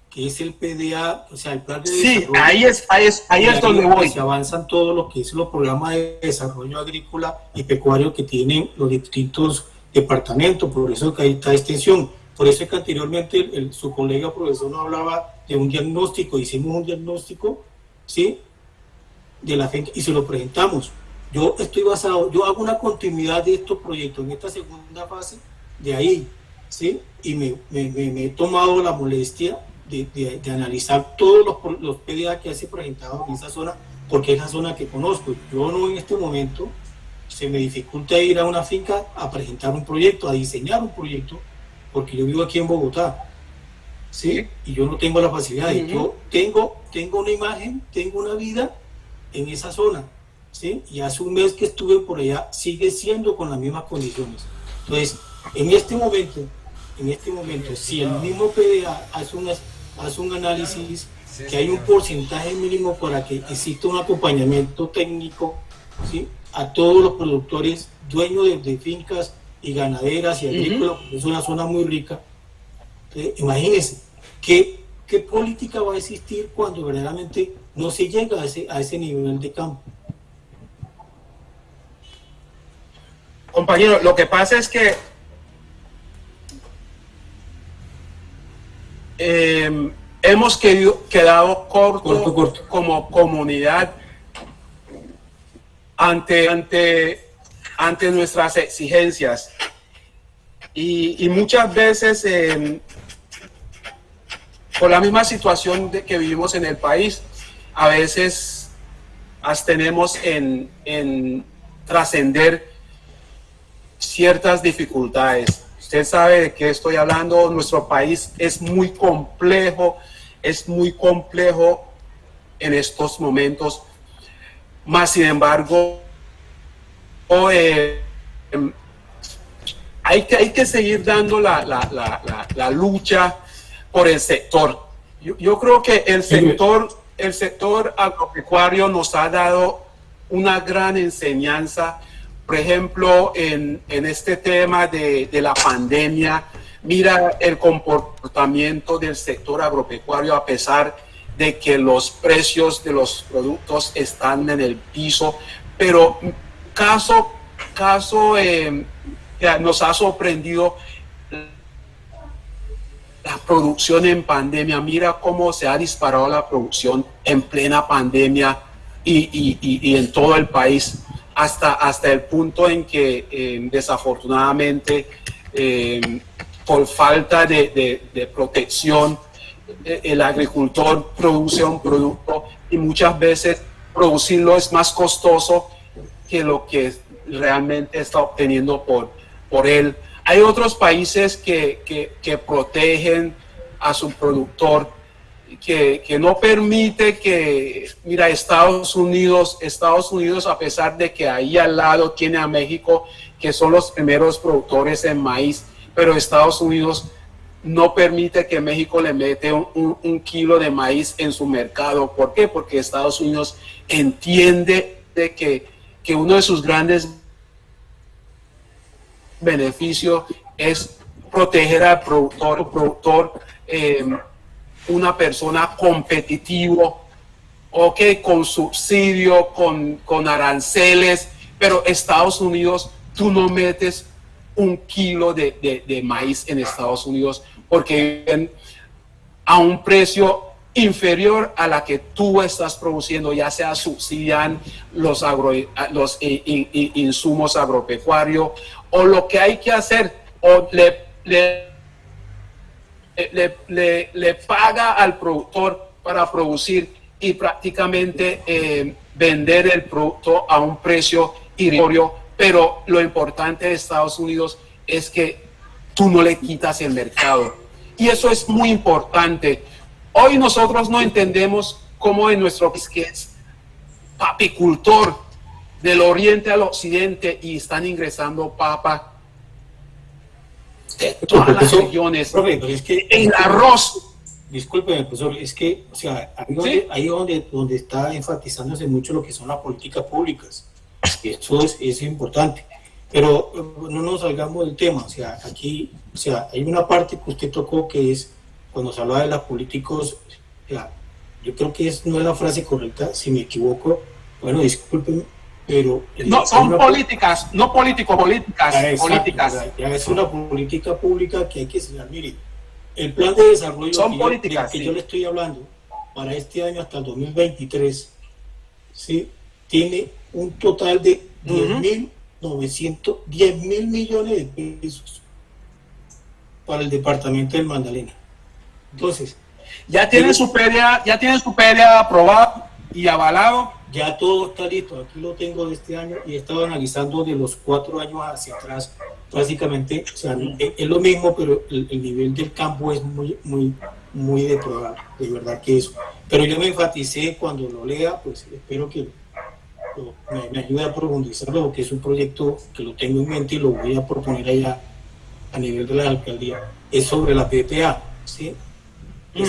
que es el PDA, o sea, el plan de Sí, desarrollo. ahí es donde voy. Se avanzan todo lo que es los programas de desarrollo agrícola y pecuario que tienen los distintos departamentos, por eso que hay esta extensión. Por eso es que anteriormente su colega profesor nos hablaba de un diagnóstico, hicimos un diagnóstico, ¿sí?, de la finca y se lo presentamos. Yo hago una continuidad de estos proyectos en esta segunda fase de ahí, ¿sí? Y me he tomado la molestia de analizar todos los PDA que se presentado en esa zona, porque es la zona que conozco. Yo no, en este momento se me dificulta ir a una finca a presentar un proyecto, a diseñar un proyecto, porque yo vivo aquí en Bogotá, ¿sí? Y yo no tengo la facilidad. Yo tengo una imagen, tengo una vida en esa zona, ¿sí? Y hace un mes que estuve por allá, sigue siendo con las mismas condiciones. Entonces, en este momento, si el mismo PDA hace un análisis, que hay un porcentaje mínimo para que exista un acompañamiento técnico, ¿sí?, a todos los productores, dueños de fincas y ganaderas y agrícolas, porque es una zona muy rica. Entonces, imagínense, ¿qué política va a existir cuando verdaderamente no se llega a ese nivel de campo? Compañero, lo que pasa es que hemos quedado corto como comunidad ante nuestras exigencias, y muchas veces por la misma situación que vivimos en el país, a veces abstenemos en trascender ciertas dificultades. Usted sabe de qué estoy hablando. Nuestro país es muy complejo en estos momentos, más sin embargo hay que seguir dando la lucha por el sector. Yo creo que el sector agropecuario nos ha dado una gran enseñanza. Por ejemplo, en este tema de la pandemia, mira el comportamiento del sector agropecuario, a pesar de que los precios de los productos están en el piso, pero nos ha sorprendido la producción en pandemia. Mira cómo se ha disparado la producción en plena pandemia y en todo el país, hasta el punto en que desafortunadamente por falta de protección, el agricultor produce un producto y muchas veces producirlo es más costoso que lo que realmente está obteniendo por él. Hay otros países que protegen a su productor, que no permite que, mira, Estados Unidos, a pesar de que ahí al lado tiene a México, que son los primeros productores en maíz, pero Estados Unidos no permite que México le mete un kilo de maíz en su mercado. ¿Por qué? Porque Estados Unidos entiende de que uno de sus grandes beneficios es proteger al productor, una persona competitivo, con subsidio, con aranceles, pero Estados Unidos, tú no metes un kilo de maíz en Estados Unidos porque viven a un precio inferior a la que tú estás produciendo, ya sea subsidian los insumos agropecuarios, o lo que hay que hacer, o le paga al productor para producir y prácticamente vender el producto a un precio irrisorio. Pero lo importante de Estados Unidos es que tú no le quitas el mercado, y eso es muy importante. Hoy nosotros no entendemos cómo en nuestro país, que es papicultor del oriente al occidente, y están ingresando papa de todas las regiones. Profe, pero es que el arroz. Discúlpeme, profesor, es que, o sea, ahí donde está enfatizándose mucho lo que son las políticas públicas. Y eso es importante. Pero no nos salgamos del tema. O sea, aquí, o sea, hay una parte que usted tocó que es cuando se habla de los políticos. O sea, yo creo que no es la frase correcta, si me equivoco. Bueno, discúlpeme, pero no, son políticas, no políticos, políticas. Políticas. Ya es una política pública que hay que enseñar. Mire, el plan de desarrollo son políticas, que yo le estoy hablando para este año hasta el 2023, ¿sí? Tiene un total de 10.000 millones de pesos para el departamento del Magdalena. Entonces, ya tienen su PDA aprobado y avalado. Ya todo está listo. Aquí lo tengo de este año y he estado analizando de los 4 años hacia atrás. Básicamente, o sea, es lo mismo, pero el nivel del campo es muy deplorable, de verdad que eso. Pero yo me enfaticé cuando lo lea, pues espero que me ayude a profundizarlo, porque es un proyecto que lo tengo en mente y lo voy a proponer allá a nivel de la alcaldía. Es sobre la PPA, ¿sí? Es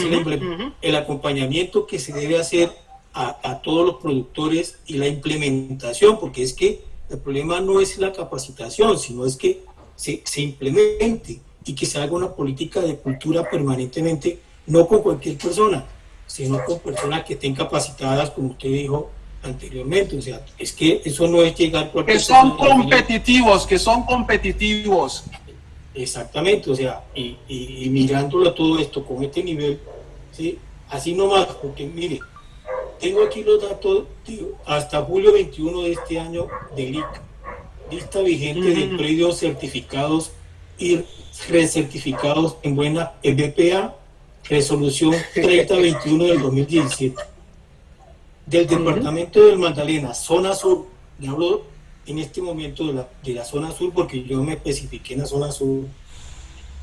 el acompañamiento que se debe hacer a todos los productores y la implementación, porque es que el problema no es la capacitación, sino es que se implemente y que se haga una política de cultura permanentemente, no con cualquier persona, sino con personas que estén capacitadas, como usted dijo anteriormente. O sea, es que eso no es llegar cualquier persona. Que son competitivos. Exactamente, o sea, y mirándolo todo esto con este nivel, ¿sí? Así nomás, porque mire, tengo aquí los datos hasta julio 21 de este año del ICA, lista vigente de predios certificados y recertificados en buena BPA, resolución 3021 del 2017. Del departamento del Magdalena, zona sur, le hablo en este momento de la zona sur porque yo me especifiqué en la zona sur,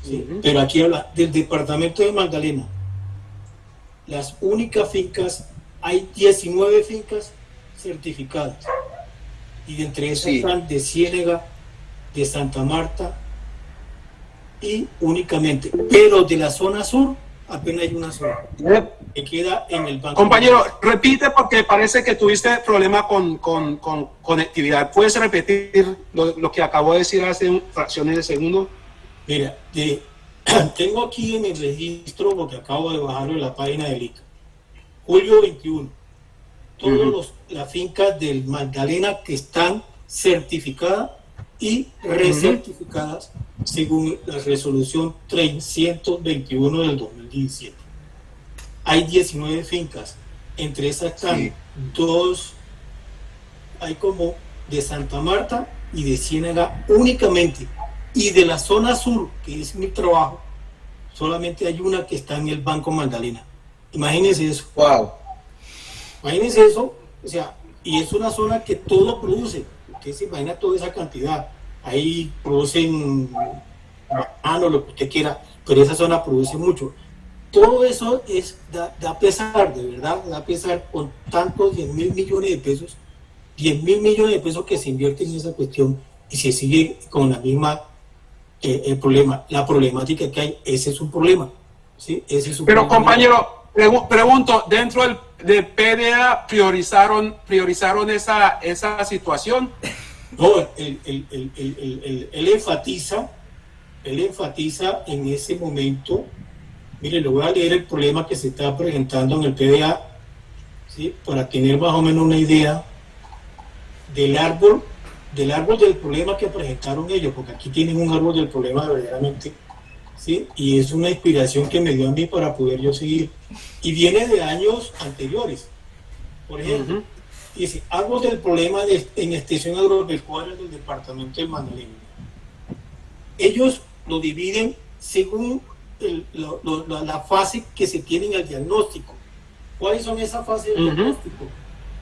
¿sí? Pero aquí habla del departamento de Magdalena. Las únicas fincas, hay 19 fincas certificadas, y de entre esas están de Ciénega, de Santa Marta, y únicamente, pero de la zona sur apenas hay una sola que queda en el banco. Compañero, repite porque parece que tuviste problema con conectividad. ¿Puedes repetir lo que acabo de decir hace fracciones de segundo? Mira, tengo aquí en el registro, porque acabo de bajarlo de la página del ICA, julio 21, todas las fincas del Magdalena que están certificadas y recertificadas según la resolución 321 del 2017. Hay 19 fincas, entre esas están dos, hay como de Santa Marta y de Ciénaga únicamente, y de la zona sur, que es mi trabajo, solamente hay una que está en el Banco Magdalena. Imagínense eso. Wow. Imagínense eso, o sea, y es una zona que todo produce. Usted se imagina toda esa cantidad. Ahí producen banano, lo que usted quiera, pero esa zona produce mucho. Todo eso da pesar, de verdad, da pesar con tantos 10.000 millones de pesos, 10.000 millones de pesos que se invierten en esa cuestión, y se sigue con la misma el problema, la problemática que hay. Ese es un problema, ¿sí? Ese es un Pero problema. compañero, pregunto, dentro del PDA priorizaron esa situación. No, él enfatiza en ese momento. Mire, le voy a leer el problema que se está presentando en el PDA, ¿sí? Para tener más o menos una idea del árbol del árbol del problema que presentaron ellos, porque aquí tienen un árbol del problema verdaderamente, ¿sí? Y es una inspiración que me dio a mí para poder yo seguir. Y viene de años anteriores. Por ejemplo, dice, árbol del problema en extensión agropecuaria del departamento del Magdalena. Ellos lo dividen según la fase que se tiene en el diagnóstico. ¿Cuáles son esas fases del diagnóstico?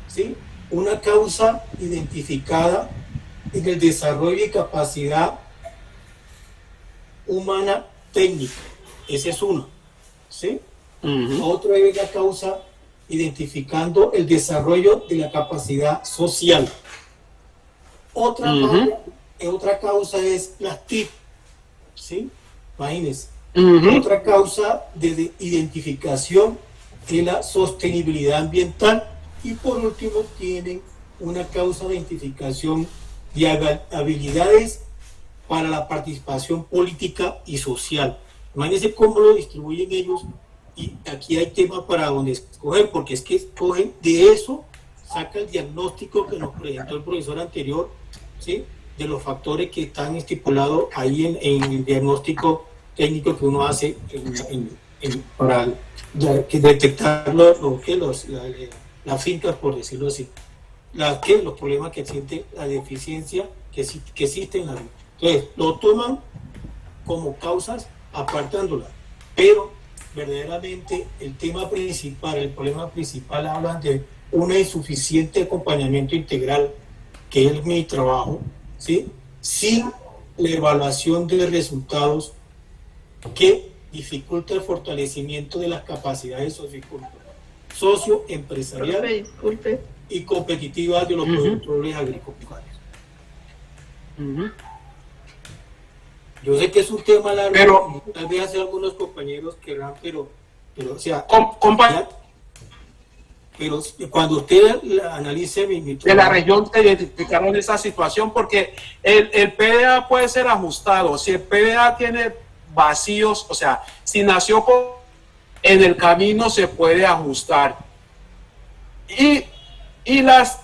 ¿Sí? Una causa identificada en el desarrollo y capacidad humana técnica. Esa es una. ¿Sí? Otra es la causa identificando el desarrollo de la capacidad social. Otra causa es las TIC. ¿Sí? Imagínense. Otra causa de identificación es la sostenibilidad ambiental. Y por último tienen una causa de identificación de habilidades para la participación política y social. Imagínense cómo lo distribuyen ellos, y aquí hay temas para donde escoger, porque es que escogen de eso, saca el diagnóstico que nos presentó el profesor anterior, ¿sí? De los factores que están estipulados ahí en el diagnóstico técnico que uno hace para detectar las fincas, por decirlo así, los problemas que existen, la deficiencia que existe en la vida. Entonces, lo toman como causas apartándolas, pero verdaderamente el problema principal hablan de un insuficiente acompañamiento integral, que es mi trabajo, ¿sí? Sin la evaluación de resultados que dificulta el fortalecimiento de las capacidades socioempresariales y competitivas de los productores agropecuarios. Yo sé que es un tema largo, pero tal vez hace algunos compañeros querrán, pero o sea, pero cuando usted analice mi de la región se identificaron esa situación, porque el PDA puede ser ajustado. Si el PDA tiene vacíos, o sea, si nació en el camino, se puede ajustar. Y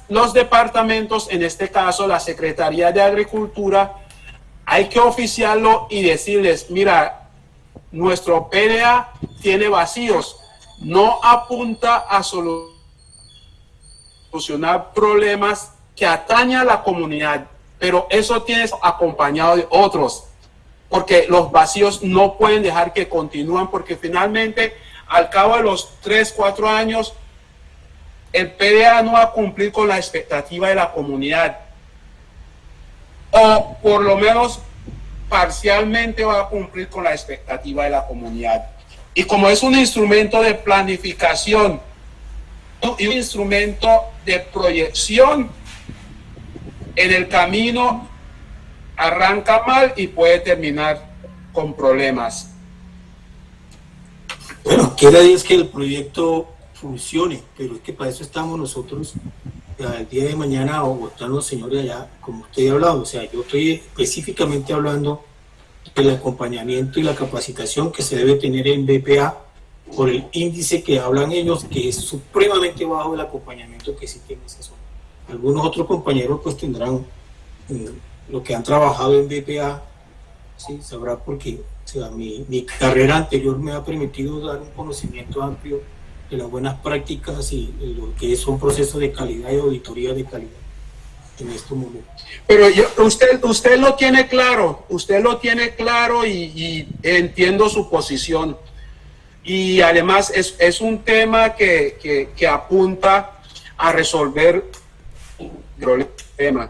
los departamentos, en este caso la Secretaría de Agricultura, hay que oficiarlo y decirles, mira, nuestro PDA tiene vacíos, no apunta a solucionar problemas que atañen a la comunidad, pero eso tiene acompañado de otros, porque los vacíos no pueden dejar que continúen, porque finalmente, al cabo de los 3-4 años, el PDA no va a cumplir con la expectativa de la comunidad, o por lo menos parcialmente va a cumplir con la expectativa de la comunidad. Y como es un instrumento de planificación y un instrumento de proyección, en el camino arranca mal y puede terminar con problemas. Bueno, quiere decir que el proyecto funcione, pero es que para eso estamos nosotros el día de mañana, o están los señores allá, como usted ha hablado. O sea, yo estoy específicamente hablando del acompañamiento y la capacitación que se debe tener en BPA por el índice que hablan ellos, que es supremamente bajo el acompañamiento que existe en esa zona. Algunos otros compañeros pues tendrán lo que han trabajado en BPA, ¿sí? Sabrá porque, o sea, mi carrera anterior me ha permitido dar un conocimiento amplio de las buenas prácticas y lo que es un proceso de calidad y auditoría de calidad en estos momentos. Pero usted lo tiene claro, y entiendo su posición. Y además es un tema que apunta a resolver el problema.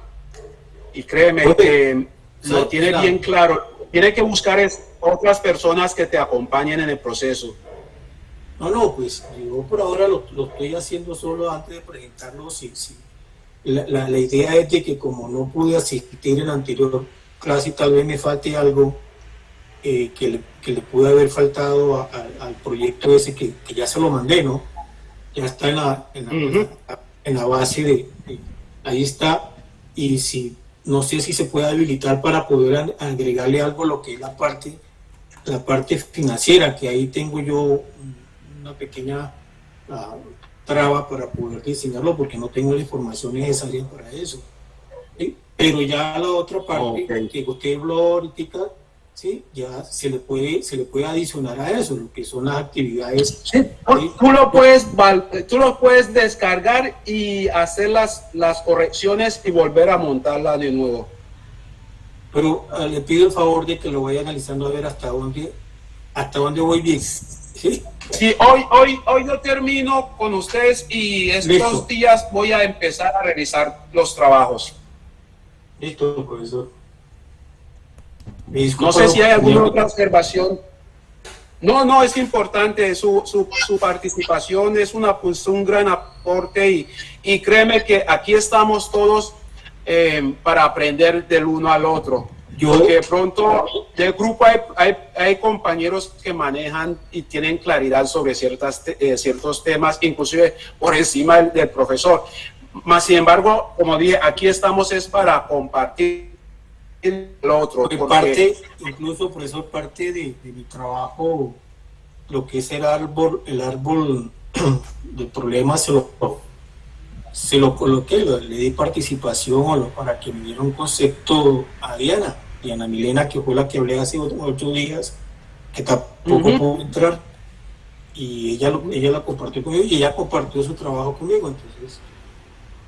Y créeme que lo tiene bien claro. Tiene que buscar otras personas que te acompañen en el proceso. No, pues yo por ahora lo estoy haciendo solo antes de presentarlo. Sí. La idea es de que como no pude asistir en la anterior clase, tal vez me falte algo que le pude haber faltado al proyecto ese que ya se lo mandé, ¿no? Ya está en la base ahí está, y si no sé si se puede habilitar para poder agregarle algo a lo que es la parte financiera, que ahí tengo yo una pequeña traba para poder diseñarlo, porque no tengo la información necesaria para eso, ¿sí? pero ya la otra parte Ok. que usted habló ahorita, ¿sí? Ya se le puede adicionar a eso, lo que son las actividades. Sí, tú lo puedes descargar y hacer las correcciones y volver a montarla de nuevo. Pero le pido el favor de que lo vaya analizando a ver hasta dónde voy bien. ¿Sí? Sí, hoy yo termino con ustedes y estos Listo. días voy a empezar a revisar los trabajos. Listo, profesor. Me No disculpa, sé si hay alguna compañero. otra observación. No, es importante su participación, es un gran aporte y créeme que aquí estamos todos para aprender del uno al otro. Porque pronto del grupo hay compañeros que manejan y tienen claridad sobre ciertos temas, inclusive por encima del profesor. Más sin embargo, como dije, aquí estamos es para compartir lo otro. Porque incluso profesor, parte de mi trabajo, lo que es el árbol del problema se lo coloqué, le di participación para que me diera un concepto a Diana Milena, que fue la que hablé hace 8 días, que tampoco pudo entrar, y ella la compartió conmigo y ella compartió su trabajo conmigo. Entonces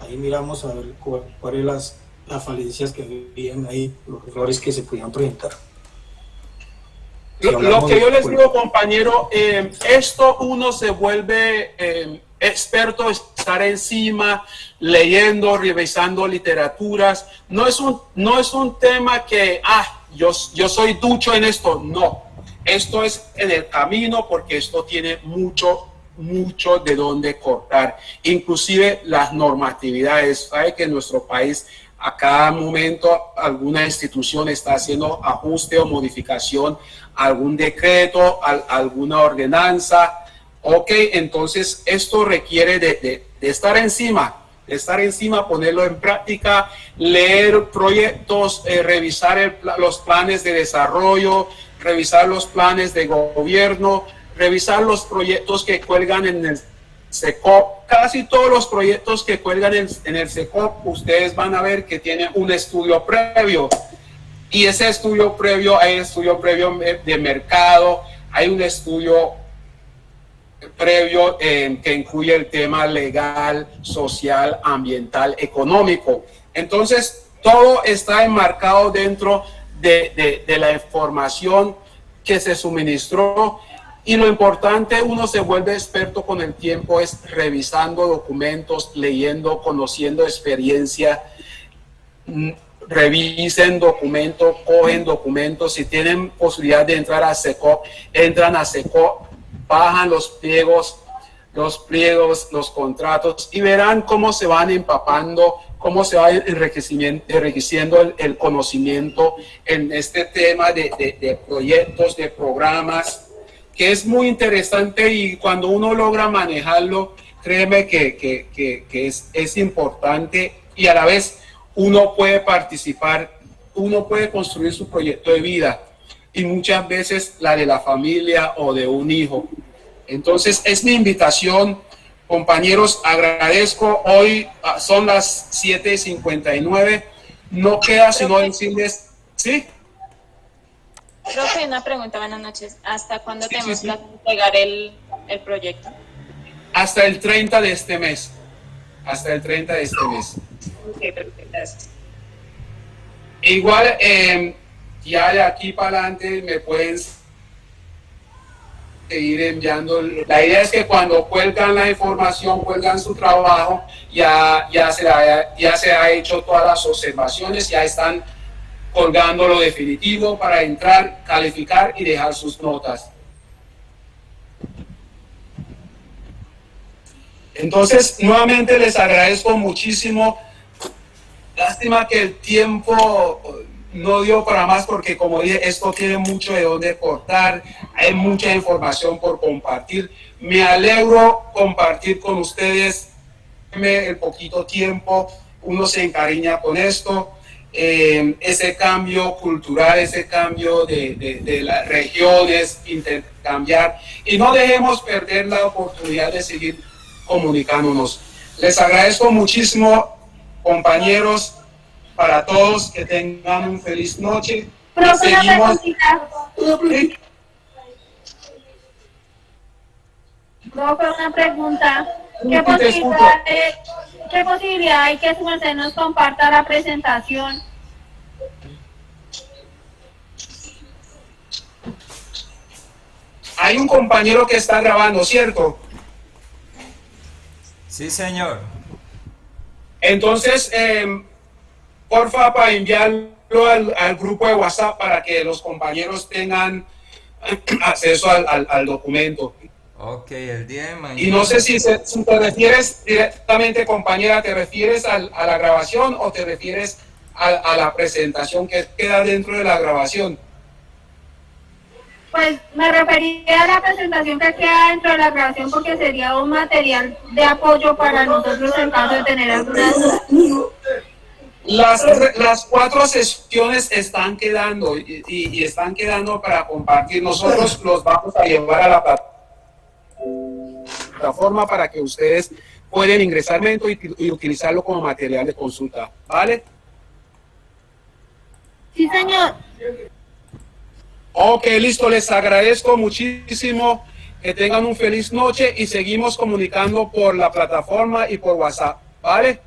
ahí miramos a ver cuáles las falencias que habían ahí, los errores que se podían presentar. Lo que yo les digo, compañero, esto uno se vuelve experto, estar encima, leyendo, revisando literaturas. No es un tema que, yo soy ducho en esto. No, esto es en el camino porque esto tiene mucho de dónde cortar. Inclusive las normatividades. Sabe que en nuestro país a cada momento alguna institución está haciendo ajuste o modificación a algún decreto, alguna ordenanza. Ok, entonces esto requiere de estar encima, ponerlo en práctica, leer proyectos, revisar los planes de desarrollo, revisar los planes de gobierno, revisar los proyectos que cuelgan en el SECOP. Casi todos los proyectos que cuelgan en el SECOP, ustedes van a ver que tienen un estudio previo. Y ese estudio previo, hay estudio previo de mercado, hay un estudio previo que incluye el tema legal, social, ambiental, económico. Entonces, todo está enmarcado dentro de la información que se suministró. Y lo importante, uno se vuelve experto con el tiempo, es revisando documentos, leyendo, conociendo experiencia. Revisen documentos, cogen documentos. Si tienen posibilidad de entrar a SECOP, entran a SECOP, bajan los pliegos, los contratos y verán cómo se van empapando, cómo se va enriqueciendo el conocimiento en este tema de proyectos, de programas, que es muy interesante y cuando uno logra manejarlo, créeme que es importante y a la vez uno puede participar, uno puede construir su proyecto de vida y muchas veces la de la familia o de un hijo. Entonces es mi invitación, compañeros, agradezco. Hoy son las 7:59, no queda sino decirles, ¿sí? Profe, una pregunta, buenas noches. ¿Hasta cuándo tenemos sí. que entregar el proyecto? Hasta el 30 de este mes. Hasta el 30 de este mes. Ok, perfecto, gracias. Igual, ya de aquí para adelante me pueden seguir enviando. La idea es que cuando cuelgan la información, cuelgan su trabajo, ya se ha hecho todas las observaciones, ya están colgando lo definitivo para entrar, calificar y dejar sus notas. Entonces, nuevamente les agradezco muchísimo. Lástima que el tiempo no dio para más porque, como dije, esto tiene mucho de dónde cortar, hay mucha información por compartir. Me alegro compartir con ustedes el poquito tiempo, uno se encariña con esto, ese cambio cultural, ese cambio de las regiones, intercambiar, y no dejemos perder la oportunidad de seguir comunicándonos. Les agradezco muchísimo, compañeros. para todos, que tengan un feliz noche. Profe, una Seguimos. preguntita. Profe, una pregunta. ¿Qué posibilidad hay que su merced nos comparta la presentación? Hay un compañero que está grabando, ¿cierto? Sí, señor. Entonces, porfa, para enviarlo al grupo de WhatsApp para que los compañeros tengan acceso al documento. Ok, el día de mañana. Y no sé si te refieres directamente, compañera, ¿te refieres a la grabación o te refieres a la presentación que queda dentro de la grabación? Pues me refería a la presentación que queda dentro de la grabación porque sería un material de apoyo para nosotros en caso de tener alguna duda. Las 4 sesiones están quedando y están quedando para compartir. Nosotros los vamos a llevar a la plataforma para que ustedes puedan ingresar y utilizarlo como material de consulta, ¿vale? Sí, señor. Ok, listo, les agradezco muchísimo, que tengan un feliz noche y seguimos comunicando por la plataforma y por WhatsApp, ¿vale?